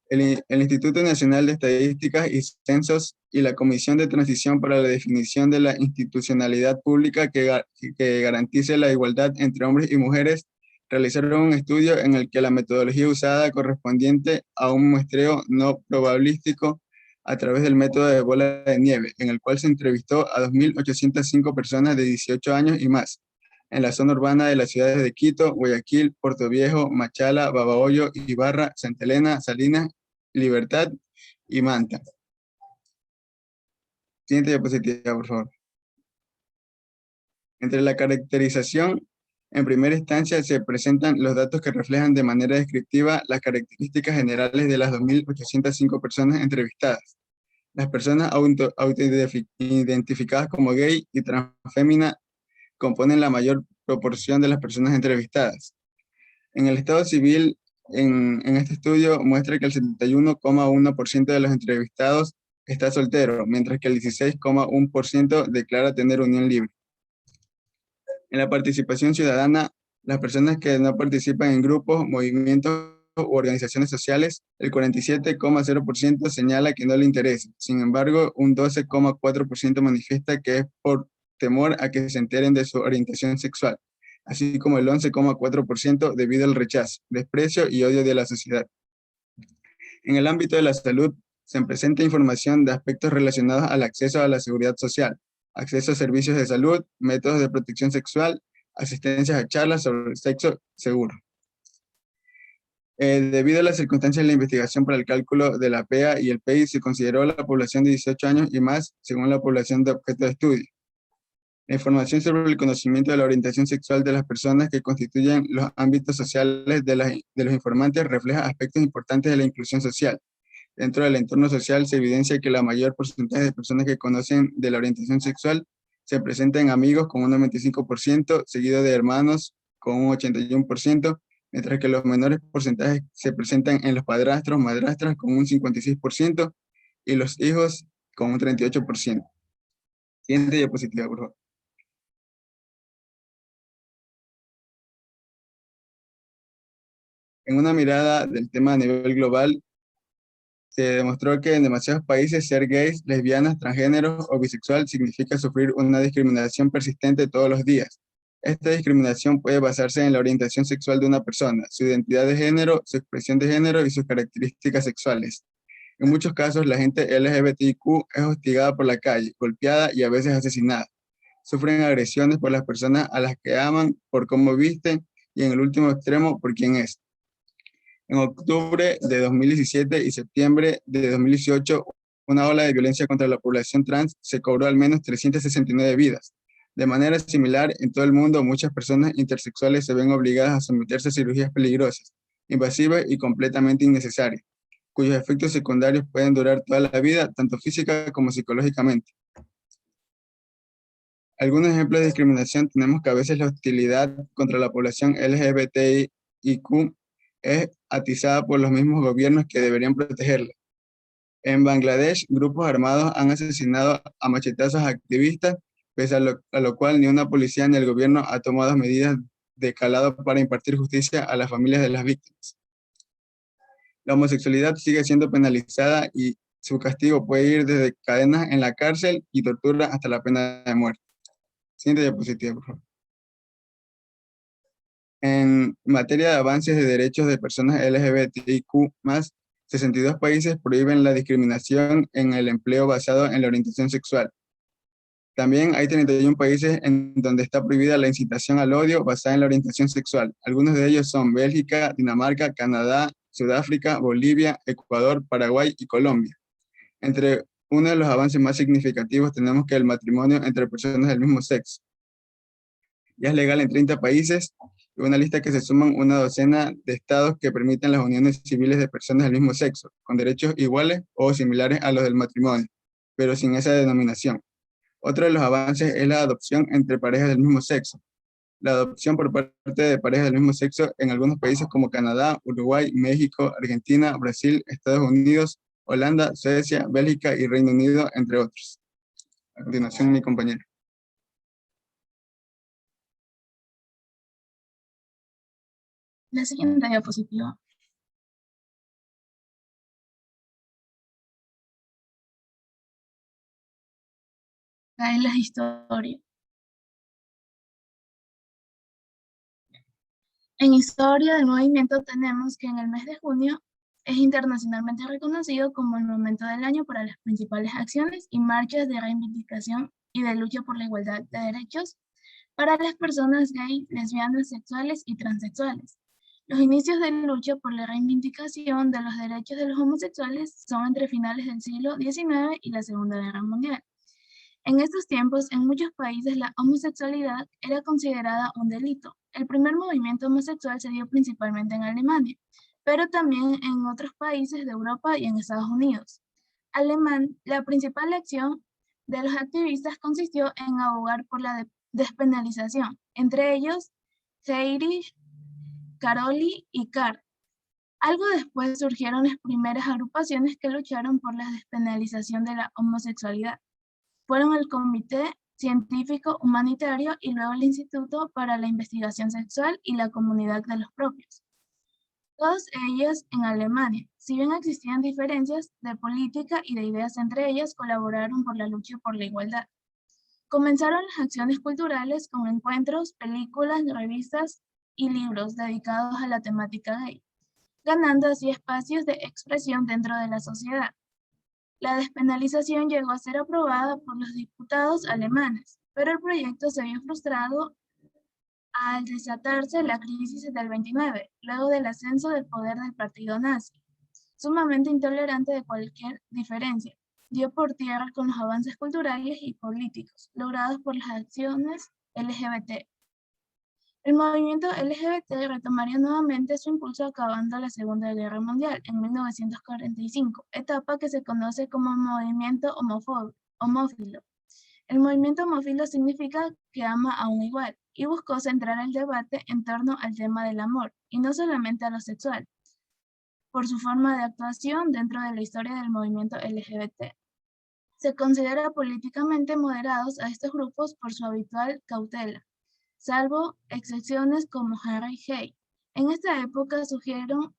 El Instituto Nacional de Estadísticas y Censos y la Comisión de Transición para la Definición de la Institucionalidad Pública que garantice la igualdad entre hombres y mujeres realizaron un estudio en el que la metodología usada correspondiente a un muestreo no probabilístico a través del método de bola de nieve, en el cual se entrevistó a 2.805 personas de 18 años y más, en la zona urbana de las ciudades de Quito, Guayaquil, Puerto Viejo, Machala, Babahoyo, Ibarra, Santa Elena, Salinas, Libertad y Manta. Siguiente diapositiva, por favor. Entre la caracterización, en primera instancia se presentan los datos que reflejan de manera descriptiva las características generales de las 2.805 personas entrevistadas. Las personas autoidentificadas como gay y transfémina componen la mayor proporción de las personas entrevistadas. En el estado civil, en este estudio muestra que el 71,1% de los entrevistados está soltero, mientras que el 16,1% declara tener unión libre. En la participación ciudadana, las personas que no participan en grupos, movimientos u organizaciones sociales, el 47,0% señala que no le interesa. Sin embargo, un 12,4% manifiesta que es por temor a que se enteren de su orientación sexual, así como el 11,4% debido al rechazo, desprecio y odio de la sociedad. En el ámbito de la salud, se presenta información de aspectos relacionados al acceso a la seguridad social, acceso a servicios de salud, métodos de protección sexual, asistencias a charlas sobre sexo seguro. Debido a las circunstancias de la investigación para el cálculo de la PEA y el PEI, se consideró la población de 18 años y más según la población de objeto de estudio. La información sobre el conocimiento de la orientación sexual de las personas que constituyen los ámbitos sociales de los informantes refleja aspectos importantes de la inclusión social. Dentro del entorno social se evidencia que la mayor porcentaje de personas que conocen de la orientación sexual se presenta en amigos con un 95%, seguido de hermanos con un 81%, mientras que los menores porcentajes se presentan en los padrastros, madrastras con un 56%, y los hijos con un 38%. Siguiente diapositiva, por favor. En una mirada del tema a nivel global, se demostró que en demasiados países ser gays, lesbianas, transgéneros o bisexual significa sufrir una discriminación persistente todos los días. Esta discriminación puede basarse en la orientación sexual de una persona, su identidad de género, su expresión de género y sus características sexuales. En muchos casos, la gente LGBTIQ es hostigada por la calle, golpeada y a veces asesinada. Sufren agresiones por las personas a las que aman, por cómo visten y en el último extremo, por quién es. En octubre de 2017 y septiembre de 2018, una ola de violencia contra la población trans se cobró al menos 369 vidas. De manera similar, en todo el mundo, muchas personas intersexuales se ven obligadas a someterse a cirugías peligrosas, invasivas y completamente innecesarias, cuyos efectos secundarios pueden durar toda la vida, tanto física como psicológicamente. Algunos ejemplos de discriminación tenemos que a veces la hostilidad contra la población LGBTIQ es atizada por los mismos gobiernos que deberían protegerla. En Bangladesh, grupos armados han asesinado a machetazos a activistas, pese a lo cual ni una policía ni el gobierno ha tomado medidas de calado para impartir justicia a las familias de las víctimas. La homosexualidad sigue siendo penalizada y su castigo puede ir desde cadenas en la cárcel y tortura hasta la pena de muerte. Siguiente diapositiva, por favor. En materia de avances de derechos de personas LGBTIQ+, 62 países prohíben la discriminación en el empleo basado en la orientación sexual. También hay 31 países en donde está prohibida la incitación al odio basada en la orientación sexual. Algunos de ellos son Bélgica, Dinamarca, Canadá, Sudáfrica, Bolivia, Ecuador, Paraguay y Colombia. Entre uno de los avances más significativos tenemos que el matrimonio entre personas del mismo sexo. Ya es legal en 30 países, y una lista que se suman una docena de estados que permiten las uniones civiles de personas del mismo sexo, con derechos iguales o similares a los del matrimonio, pero sin esa denominación. Otro de los avances es la adopción entre parejas del mismo sexo. La adopción por parte de parejas del mismo sexo en algunos países como Canadá, Uruguay, México, Argentina, Brasil, Estados Unidos, Holanda, Suecia, Bélgica y Reino Unido, entre otros. A continuación, mi compañero. La siguiente diapositiva. Acá en la historia. En historia del movimiento tenemos que en el mes de junio es internacionalmente reconocido como el momento del año para las principales acciones y marchas de reivindicación y de lucha por la igualdad de derechos para las personas gay, lesbianas, sexuales y transexuales. Los inicios de lucha por la reivindicación de los derechos de los homosexuales son entre finales del siglo XIX y la Segunda Guerra Mundial. En estos tiempos, en muchos países la homosexualidad era considerada un delito. El primer movimiento homosexual se dio principalmente en Alemania, pero también en otros países de Europa y en Estados Unidos. La principal acción de los activistas consistió en abogar por la despenalización, entre ellos Heinrich, Caroli y Carr. Algo después surgieron las primeras agrupaciones que lucharon por la despenalización de la homosexualidad. Fueron el Comité Científico Humanitario y luego el Instituto para la Investigación Sexual y la Comunidad de los Propios. Todos ellos en Alemania. Si bien existían diferencias de política y de ideas entre ellas, colaboraron por la lucha por la igualdad. Comenzaron las acciones culturales con encuentros, películas, revistas y libros dedicados a la temática gay, ganando así espacios de expresión dentro de la sociedad. La despenalización llegó a ser aprobada por los diputados alemanes, pero el proyecto se vio frustrado al desatarse la crisis del 29, luego del ascenso del poder del partido nazi. Sumamente intolerante de cualquier diferencia, dio por tierra con los avances culturales y políticos logrados por las acciones LGBT. El movimiento LGBT retomaría nuevamente su impulso acabando la Segunda Guerra Mundial en 1945, etapa que se conoce como movimiento homófilo. El movimiento homófilo significa que ama a un igual y buscó centrar el debate en torno al tema del amor y no solamente a lo sexual. por su forma de actuación dentro de la historia del movimiento LGBT. Se considera políticamente moderados a estos grupos por su habitual cautela, salvo excepciones como Henry Hay. En esta época surgieron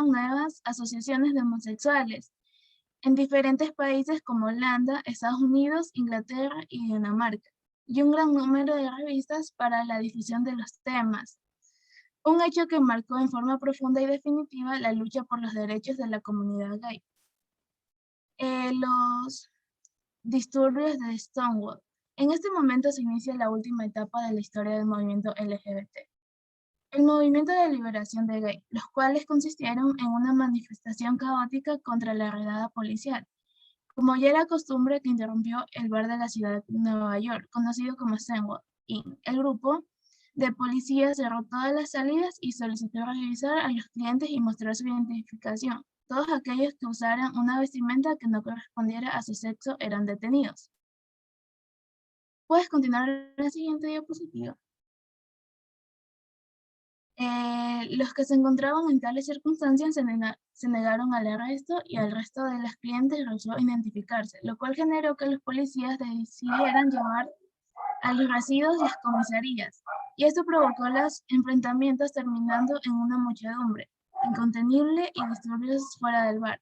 nuevas asociaciones de homosexuales en diferentes países como Holanda, Estados Unidos, Inglaterra y Dinamarca, y un gran número de revistas para la difusión de los temas. Un hecho que marcó en forma profunda y definitiva la lucha por los derechos de la comunidad gay. Los disturbios de Stonewall. En este momento se inicia la última etapa de la historia del movimiento LGBT. El movimiento de liberación de gay, los cuales consistieron en una manifestación caótica contra la redada policial, como ya era costumbre que interrumpió el bar de la ciudad de Nueva York, conocido como Stonewall Inn. El grupo de policías cerró todas las salidas y solicitó revisar a los clientes y mostrar su identificación. Todos aquellos que usaran una vestimenta que no correspondiera a su sexo eran detenidos. ¿Puedes continuar en la siguiente diapositiva? Los que se encontraban en tales circunstancias se negaron al arresto y al resto de las clientes rehusó identificarse, lo cual generó que los policías decidieran llevar a los residuos las comisarías, y esto provocó los enfrentamientos terminando en una muchedumbre incontenible y disturbios fuera del bar.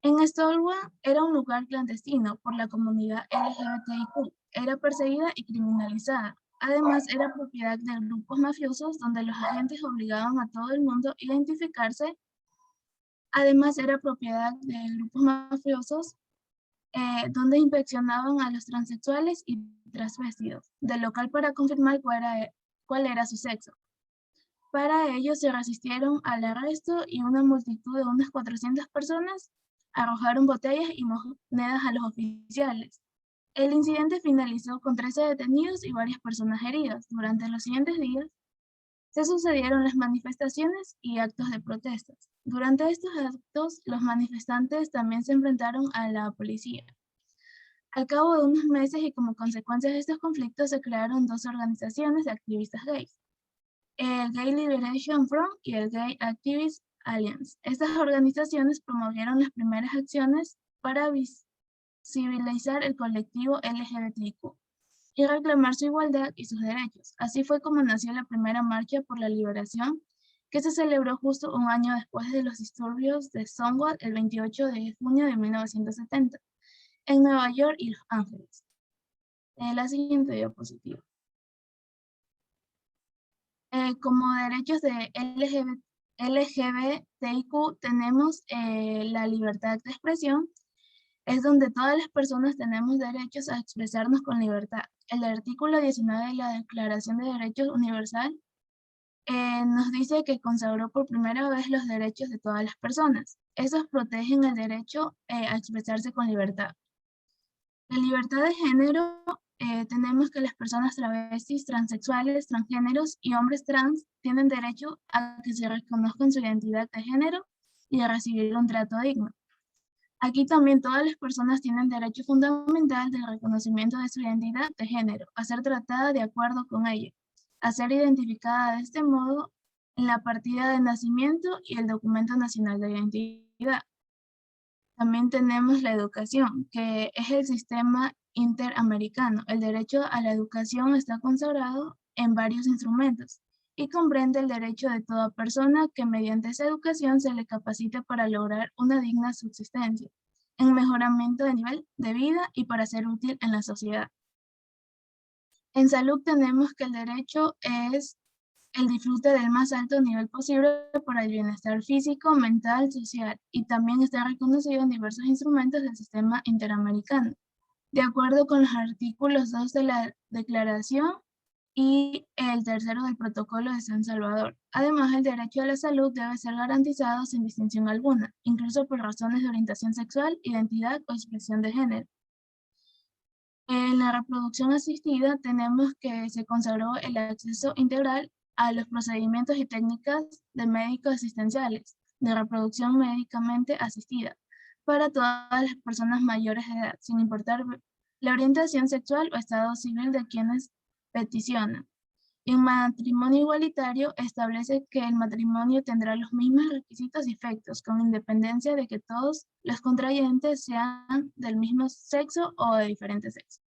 En Stonewall era un lugar clandestino por la comunidad LGBTIQ, era perseguida y criminalizada. Además, era propiedad de grupos mafiosos donde los agentes obligaban a todo el mundo a identificarse. Además, era propiedad de grupos mafiosos donde inspeccionaban a los transexuales y transvestidos del local para confirmar cuál era su sexo. Para ello se resistieron al arresto y una multitud de unas 400 personas arrojaron botellas y monedas a los oficiales. El incidente finalizó con 13 detenidos y varias personas heridas. Durante los siguientes días se sucedieron las manifestaciones y actos de protestas. Durante estos actos, los manifestantes también se enfrentaron a la policía. Al cabo de unos meses y como consecuencia de estos conflictos se crearon dos organizaciones de activistas gays, el Gay Liberation Front y el Gay Activist Alliance. Estas organizaciones promovieron las primeras acciones para visibilizar el colectivo LGBTIQ y reclamar su igualdad y sus derechos. Así fue como nació la primera marcha por la liberación, que se celebró justo un año después de los disturbios de Stonewall el 28 de junio de 1970, en Nueva York y Los Ángeles. La siguiente diapositiva. Como derechos de LGBTIQ tenemos la libertad de expresión, es donde todas las personas tenemos derechos a expresarnos con libertad. El artículo 19 de la Declaración de Derechos Universal nos dice que consagró por primera vez los derechos de todas las personas. Esos protegen el derecho a expresarse con libertad. La libertad de género, tenemos que las personas travestis, transexuales, transgéneros y hombres trans tienen derecho a que se reconozcan su identidad de género y a recibir un trato digno. Aquí también todas las personas tienen derecho fundamental del reconocimiento de su identidad de género, a ser tratada de acuerdo con ella, a ser identificada de este modo en la partida de nacimiento y el documento nacional de identidad. También tenemos la educación, que es el sistema interamericano. El derecho a la educación está consagrado en varios instrumentos y comprende el derecho de toda persona que mediante esa educación se le capacite para lograr una digna subsistencia, en mejoramiento de nivel de vida y para ser útil en la sociedad. En salud tenemos que el derecho es el disfrute del más alto nivel posible para el bienestar físico, mental, social, y también está reconocido en diversos instrumentos del sistema interamericano, de acuerdo con los artículos 2 de la Declaración y el 3º del Protocolo de San Salvador. Además, el derecho a la salud debe ser garantizado sin distinción alguna, incluso por razones de orientación sexual, identidad o expresión de género. En la reproducción asistida tenemos que se consagró el acceso integral a los procedimientos y técnicas de médicos asistenciales de reproducción médicamente asistida para todas las personas mayores de edad, sin importar la orientación sexual o estado civil de quienes peticionan. En matrimonio igualitario establece que el matrimonio tendrá los mismos requisitos y efectos, con independencia de que todos los contrayentes sean del mismo sexo o de diferente sexo.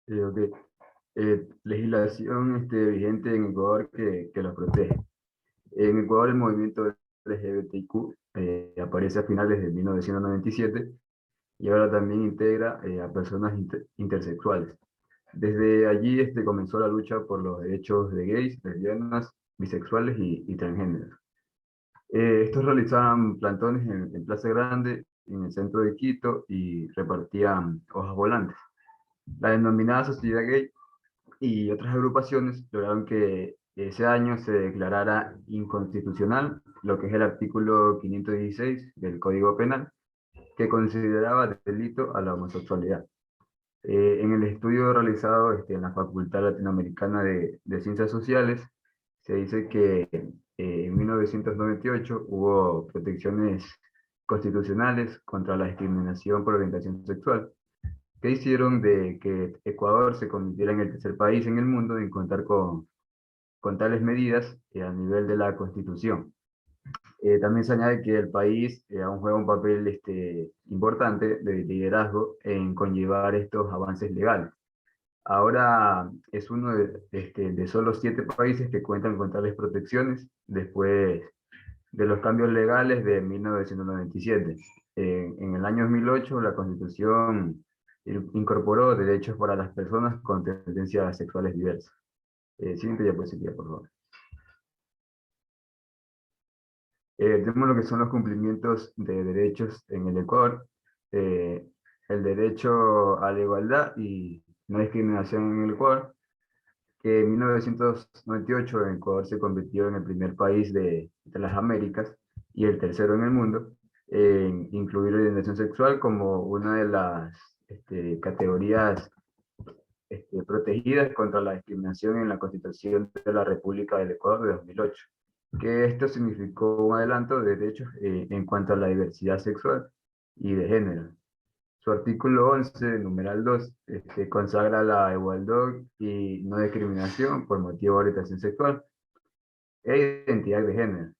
Ok. Legislación vigente en Ecuador que los protege. En Ecuador el movimiento LGBTIQ aparece a finales de 1997 y ahora también integra a personas intersexuales. Desde allí comenzó la lucha por los derechos de gays, lesbianas, bisexuales y transgéneros. Estos realizaban plantones en Plaza Grande, en el centro de Quito, y repartían hojas volantes. La denominada Sociedad Gay y otras agrupaciones lograron que ese año se declarara inconstitucional lo que es el artículo 516 del Código Penal, que consideraba delito a la homosexualidad. En el estudio realizado en la Facultad Latinoamericana de Ciencias Sociales, se dice que en 1998 hubo protecciones constitucionales contra la discriminación por orientación sexual, que hicieron de que Ecuador se convirtiera en el tercer país en el mundo en contar con tales medidas a nivel de la Constitución. También se añade que el país aún juega un papel importante de liderazgo en conllevar estos avances legales. Ahora es uno de solo 7 países que cuentan con tales protecciones después de los cambios legales de 1997. En el año 2008 la Constitución incorporó derechos para las personas con tendencias sexuales diversas. Siguiente diapositiva, por favor. Tenemos lo que son los cumplimientos de derechos en el Ecuador. El derecho a la igualdad y no discriminación en el Ecuador, que en 1998 en Ecuador se convirtió en el primer país de las Américas y el tercero en el mundo en incluir la orientación sexual como una de las categorías protegidas contra la discriminación en la Constitución de la República del Ecuador de 2008. Que esto significó un adelanto de derechos en cuanto a la diversidad sexual y de género. Su artículo 11, numeral 2, consagra la igualdad y no discriminación por motivo de orientación sexual e identidad de género.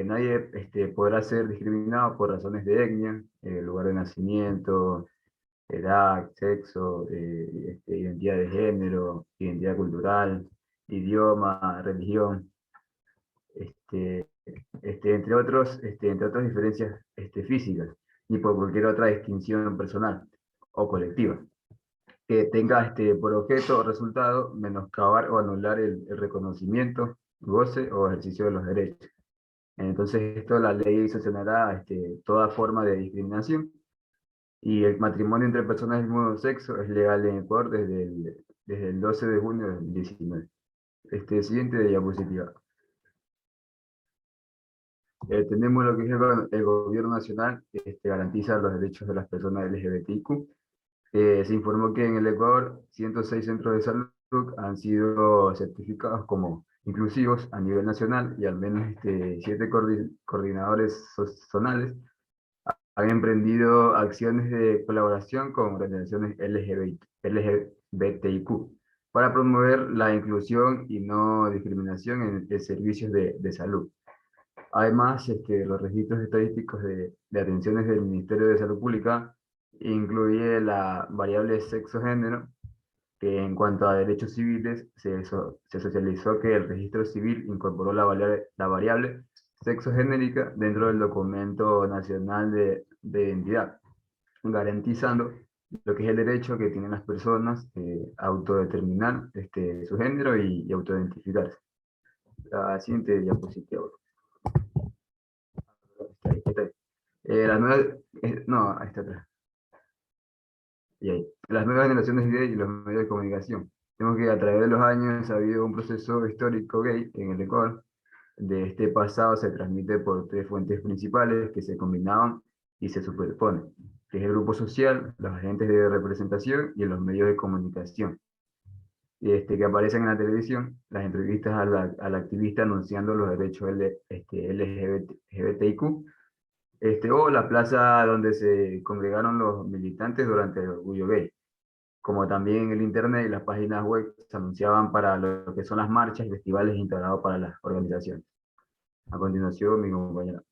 Nadie podrá ser discriminado por razones de etnia, lugar de nacimiento, edad, sexo, identidad de género, identidad cultural, idioma, religión, entre otras diferencias físicas, ni por cualquier otra distinción personal o colectiva, que tenga por objeto o resultado menoscabar o anular el reconocimiento, goce o ejercicio de los derechos. Entonces la ley sancionará toda forma de discriminación, y el matrimonio entre personas del mismo sexo es legal en Ecuador desde el 12 de junio de 2019. Siguiente diapositiva. Tenemos lo que es el gobierno nacional, garantiza los derechos de las personas LGBTIQ. Se informó que en el Ecuador 106 centros de salud han sido certificados como inclusivos a nivel nacional, y al menos 7 coordinadores zonales han emprendido acciones de colaboración con organizaciones LGBTIQ para promover la inclusión y no discriminación en servicios de salud. Además, los registros estadísticos de atenciones del Ministerio de Salud Pública incluye la variable sexo-género, que en cuanto a derechos civiles se socializó que el registro civil incorporó la variable sexo-genérica dentro del documento nacional de identidad, garantizando lo que es el derecho que tienen las personas a autodeterminar su género y autoidentificarse. La siguiente diapositiva. Las nuevas, no, ahí está atrás. Y ahí. Las nuevas generaciones gay y los medios de comunicación. Tenemos que a través de los años ha habido un proceso histórico gay en el Ecuador. De este pasado se transmite por 3 fuentes principales que se combinaban y se superponen, que es el grupo social, los agentes de representación y los medios de comunicación. Que aparecen en la televisión, las entrevistas al activista anunciando los derechos LGBTIQ, o la plaza donde se congregaron los militantes durante el orgullo gay. como también en el internet y las páginas web se anunciaban para lo que son las marchas y festivales integrados para las organizaciones. A continuación, mi compañera.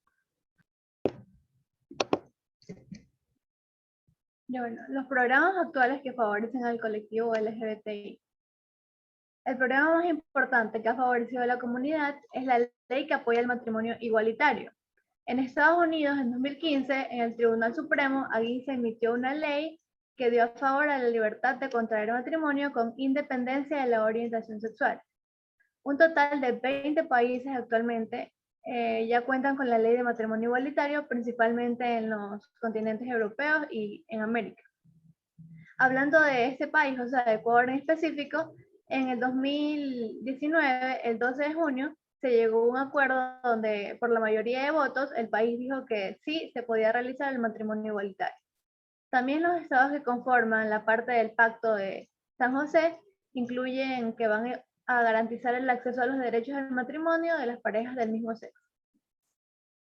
Bueno, los programas actuales que favorecen al colectivo LGBTI. El programa más importante que ha favorecido a la comunidad es la ley que apoya el matrimonio igualitario. En Estados Unidos, en 2015, en el Tribunal Supremo, allí se emitió una ley que dio a favor a la libertad de contraer matrimonio con independencia de la orientación sexual. Un total de 20 países actualmente ya cuentan con la ley de matrimonio igualitario, principalmente en los continentes europeos y en América. Hablando de este país, o sea, de Ecuador en específico, en el 2019, el 12 de junio, se llegó a un acuerdo donde por la mayoría de votos el país dijo que sí se podía realizar el matrimonio igualitario. También los estados que conforman la parte del Pacto de San José incluyen que van a garantizar el acceso a los derechos al matrimonio de las parejas del mismo sexo.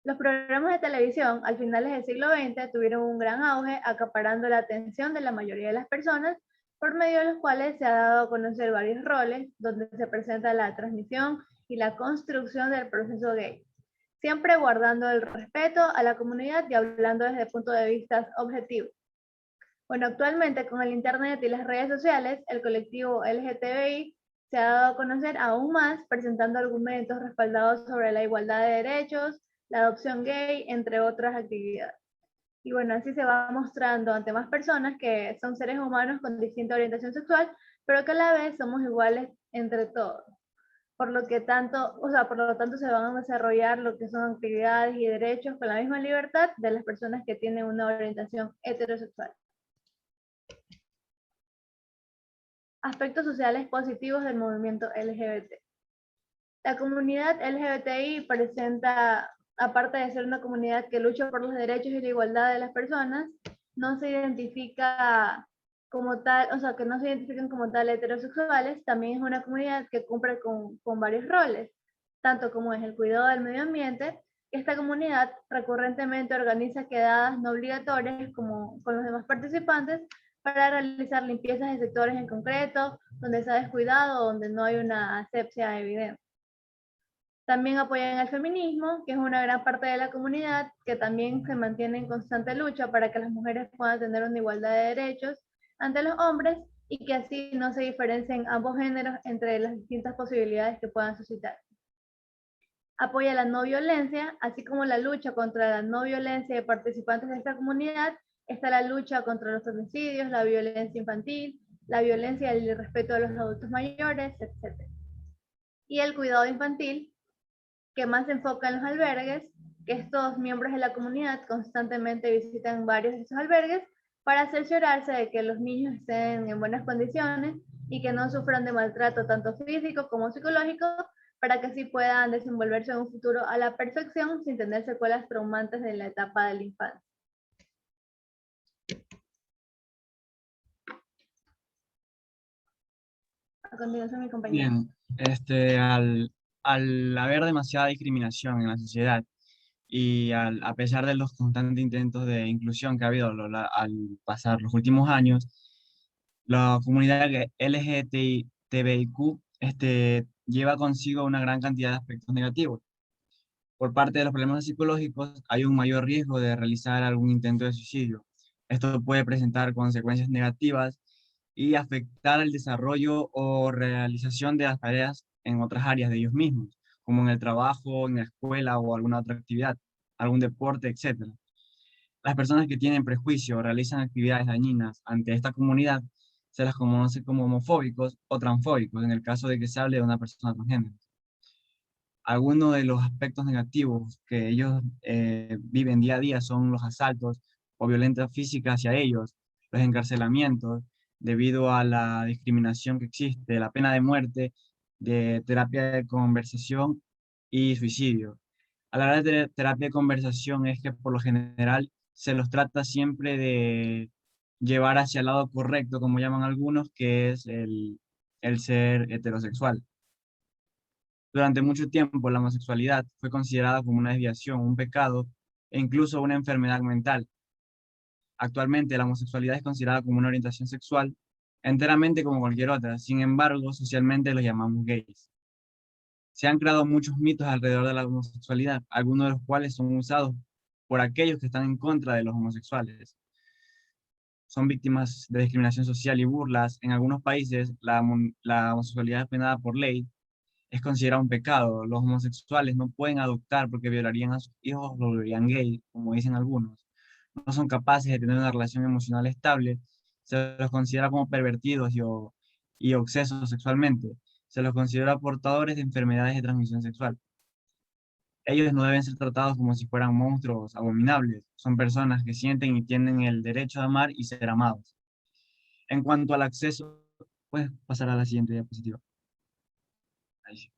Los programas de televisión al finales del siglo XX tuvieron un gran auge, acaparando la atención de la mayoría de las personas, por medio de los cuales se ha dado a conocer varios roles, donde se presenta la transmisión y la construcción del proceso gay, siempre guardando el respeto a la comunidad y hablando desde el punto de vista objetivo. Bueno, actualmente con el internet y las redes sociales, el colectivo LGTBI se ha dado a conocer aún más, presentando argumentos respaldados sobre la igualdad de derechos, la adopción gay, entre otras actividades. Y bueno, así se va mostrando ante más personas que son seres humanos con distinta orientación sexual, pero que a la vez somos iguales entre todos. Por lo tanto se van a desarrollar lo que son actividades y derechos con la misma libertad de las personas que tienen una orientación heterosexual. Aspectos sociales positivos del movimiento LGBT. La comunidad LGBTI presenta, aparte de ser una comunidad que lucha por los derechos y la igualdad de las personas, no se identifica como tal, o sea, que no se identifican como tal heterosexuales, también es una comunidad que cumple con varios roles, tanto como es el cuidado del medio ambiente. Esta comunidad recurrentemente organiza quedadas no obligatorias como con los demás participantes para realizar limpiezas de sectores en concreto, donde se ha descuidado o donde no hay una asepsia evidente. También apoyan el feminismo, que es una gran parte de la comunidad que también se mantiene en constante lucha para que las mujeres puedan tener una igualdad de derechos ante los hombres y que así no se diferencien ambos géneros entre las distintas posibilidades que puedan suscitar. Apoya la no violencia, así como la lucha contra la no violencia de participantes de esta comunidad. Está la lucha contra los homicidios, la violencia infantil, la violencia y el irrespeto de los adultos mayores, etc. Y el cuidado infantil, que más se enfoca en los albergues, que estos miembros de la comunidad constantemente visitan varios de esos albergues para cerciorarse de que los niños estén en buenas condiciones y que no sufran de maltrato tanto físico como psicológico, para que así puedan desenvolverse en un futuro a la perfección sin tener secuelas traumantes de la etapa de la infancia. A continuación, mi compañero. Bien, al haber demasiada discriminación en la sociedad y a pesar de los constantes intentos de inclusión que ha habido al pasar los últimos años, la comunidad LGTBIQ lleva consigo una gran cantidad de aspectos negativos. Por parte de los problemas psicológicos, hay un mayor riesgo de realizar algún intento de suicidio. Esto puede presentar consecuencias negativas y afectar el desarrollo o realización de las tareas en otras áreas de ellos mismos, como en el trabajo, en la escuela o alguna otra actividad, algún deporte, etc. Las personas que tienen prejuicio o realizan actividades dañinas ante esta comunidad se las conoce como homofóbicos o transfóbicos, en el caso de que se hable de una persona transgénero. Algunos de los aspectos negativos que ellos viven día a día son los asaltos o violencia física hacia ellos, los encarcelamientos, debido a la discriminación que existe, la pena de muerte, de terapia de conversación y suicidio. A la hora de terapia de conversación es que por lo general se los trata siempre de llevar hacia el lado correcto, como llaman algunos, que es el ser heterosexual. Durante mucho tiempo la homosexualidad fue considerada como una desviación, un pecado e incluso una enfermedad mental. Actualmente la homosexualidad es considerada como una orientación sexual enteramente como cualquier otra. Sin embargo, socialmente los llamamos gays. Se han creado muchos mitos alrededor de la homosexualidad, algunos de los cuales son usados por aquellos que están en contra de los homosexuales. Son víctimas de discriminación social y burlas. En algunos países, la homosexualidad es penada por ley, es considerado un pecado. Los homosexuales no pueden adoptar porque violarían a sus hijos o los volverían gay, como dicen algunos. No son capaces de tener una relación emocional estable. Se los considera como pervertidos y obsesos sexualmente. Se los considera portadores de enfermedades de transmisión sexual. Ellos no deben ser tratados como si fueran monstruos abominables. Son personas que sienten y tienen el derecho a amar y ser amados. En cuanto al acceso, puedes pasar a la siguiente diapositiva. Ahí sí.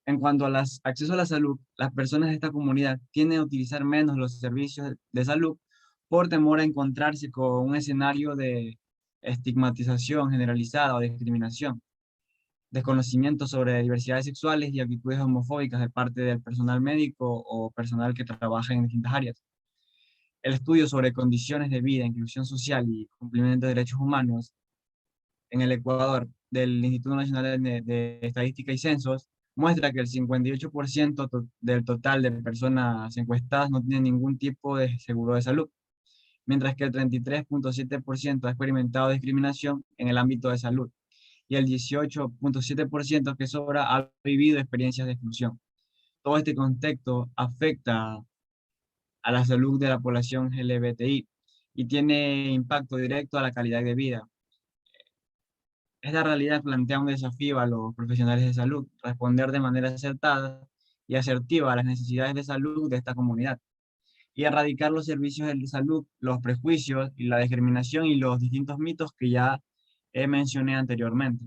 En cuanto al acceso a la salud, las personas de esta comunidad tienden a utilizar menos los servicios de salud por temor a encontrarse con un escenario de estigmatización generalizada o discriminación, desconocimiento sobre diversidades sexuales y actitudes homofóbicas de parte del personal médico o personal que trabaja en distintas áreas. El estudio sobre condiciones de vida, inclusión social y cumplimiento de derechos humanos en el Ecuador del Instituto Nacional de Estadística y Censos muestra que el 58% del total de personas encuestadas no tiene ningún tipo de seguro de salud, mientras que el 33.7% ha experimentado discriminación en el ámbito de salud y el 18.7% que sobra ha vivido experiencias de exclusión. Todo este contexto afecta a la salud de la población LGBTI y tiene impacto directo a la calidad de vida. Esta realidad plantea un desafío a los profesionales de salud, responder de manera acertada y asertiva a las necesidades de salud de esta comunidad y erradicar los servicios de salud, los prejuicios y la discriminación y los distintos mitos que ya mencioné anteriormente.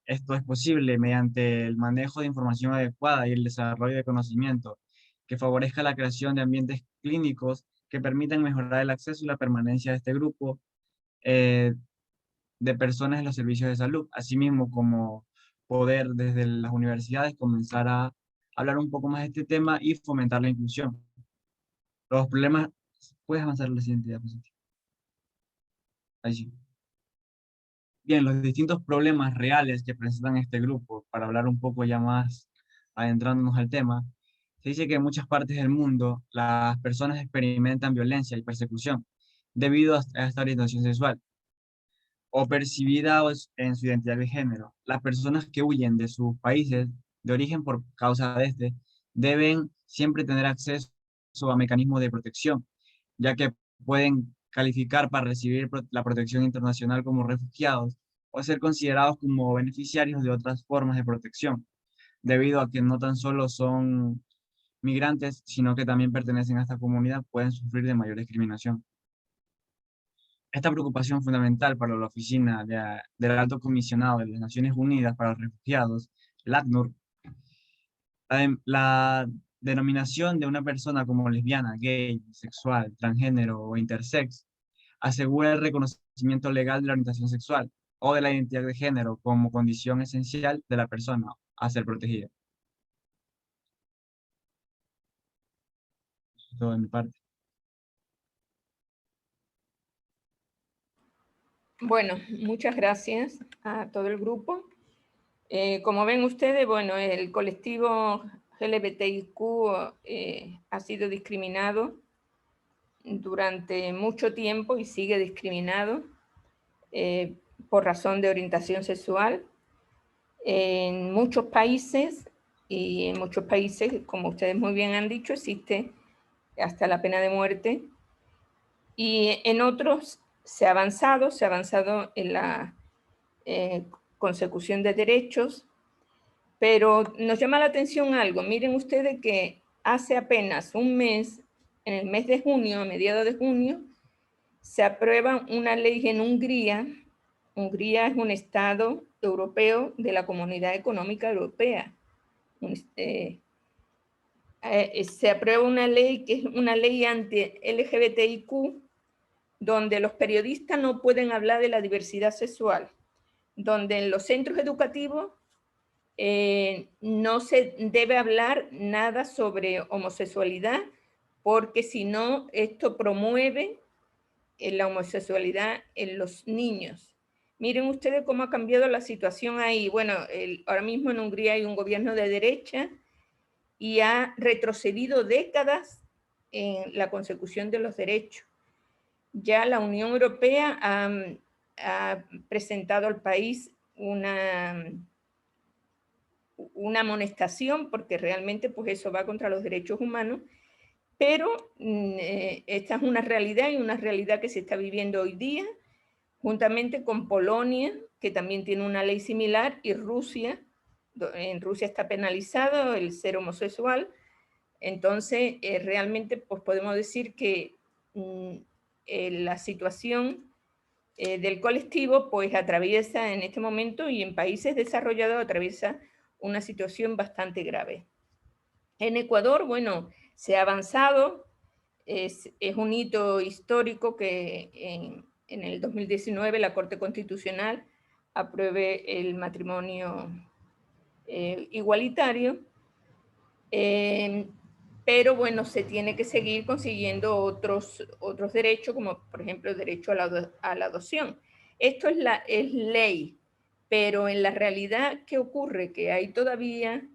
Esto es posible mediante el manejo de información adecuada y el desarrollo de conocimiento que favorezca la creación de ambientes clínicos que permitan mejorar el acceso y la permanencia de este grupo de personas en los servicios de salud, asimismo como poder desde las universidades comenzar a hablar un poco más de este tema y fomentar la inclusión. Los problemas, puedes avanzar a la siguiente diapositiva. Ahí sí. Bien, los distintos problemas reales que presentan este grupo, para hablar un poco ya más adentrándonos al tema, se dice que en muchas partes del mundo las personas experimentan violencia y persecución debido a esta orientación sexual o percibida en su identidad de género. Las personas que huyen de sus países de origen por causa de este deben siempre tener acceso a mecanismos de protección, ya que pueden calificar para recibir la protección internacional como refugiados o ser considerados como beneficiarios de otras formas de protección, debido a que no tan solo son migrantes, sino que también pertenecen a esta comunidad, pueden sufrir de mayor discriminación. Esta preocupación fundamental para la Oficina del Alto Comisionado de las Naciones Unidas para los Refugiados, el ACNUR, la denominación de una persona como lesbiana, gay, bisexual, transgénero o intersex asegura el reconocimiento legal de la orientación sexual o de la identidad de género como condición esencial de la persona a ser protegida. Todo de mi parte. Bueno, muchas gracias a todo el grupo. Como ven ustedes, bueno, el colectivo LGBTIQ ha sido discriminado durante mucho tiempo y sigue discriminado por razón de orientación sexual en muchos países, y en muchos países, como ustedes muy bien han dicho, existe hasta la pena de muerte, y en otros se ha avanzado en la consecución de derechos, pero nos llama la atención algo. Miren ustedes que hace apenas un mes, en el mes de junio, a mediados de junio, se aprueba una ley en Hungría. Hungría es un estado europeo de la Comunidad Económica Europea. Se aprueba una ley que es una ley anti-LGBTIQ, donde los periodistas no pueden hablar de la diversidad sexual, donde en los centros educativos no se debe hablar nada sobre homosexualidad, porque si no, esto promueve la homosexualidad en los niños. Miren ustedes cómo ha cambiado la situación ahí. Bueno, ahora mismo en Hungría hay un gobierno de derecha y ha retrocedido décadas en la consecución de los derechos. Ya la Unión Europea ha presentado al país una amonestación, porque realmente pues eso va contra los derechos humanos, pero esta es una realidad, y una realidad que se está viviendo hoy día, juntamente con Polonia, que también tiene una ley similar, y Rusia. En Rusia está penalizado el ser homosexual. Entonces, realmente pues podemos decir que la situación del colectivo pues atraviesa en este momento, y en países desarrollados atraviesa una situación bastante grave. En Ecuador, bueno, se ha avanzado, es un hito histórico que en el 2019 la Corte Constitucional apruebe el matrimonio igualitario, pero bueno, se tiene que seguir consiguiendo otros derechos, como por ejemplo el derecho a la adopción. Esto es ley, pero en la realidad, ¿qué ocurre? Que hay todavía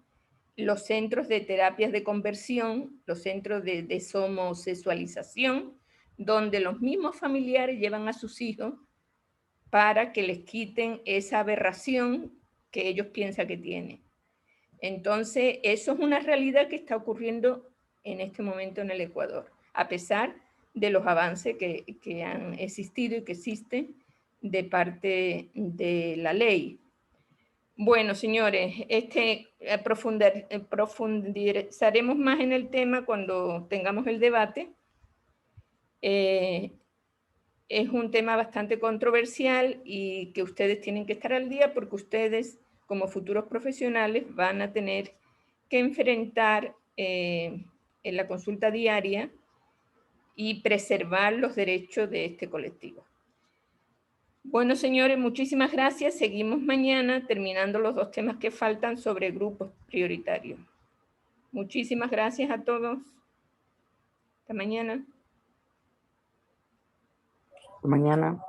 los centros de terapias de conversión, los centros de deshomosexualización, donde los mismos familiares llevan a sus hijos para que les quiten esa aberración que ellos piensan que tienen. Entonces, eso es una realidad que está ocurriendo en este momento en el Ecuador, a pesar de los avances que han existido y que existen de parte de la ley. Bueno, señores, profundizaremos más en el tema cuando tengamos el debate. Es un tema bastante controversial y que ustedes tienen que estar al día, porque ustedes, como futuros profesionales, van a tener que enfrentar en la consulta diaria y preservar los derechos de este colectivo. Bueno, señores, muchísimas gracias. Seguimos mañana terminando los 2 temas que faltan sobre grupos prioritarios. Muchísimas gracias a todos. Hasta mañana. Hasta mañana.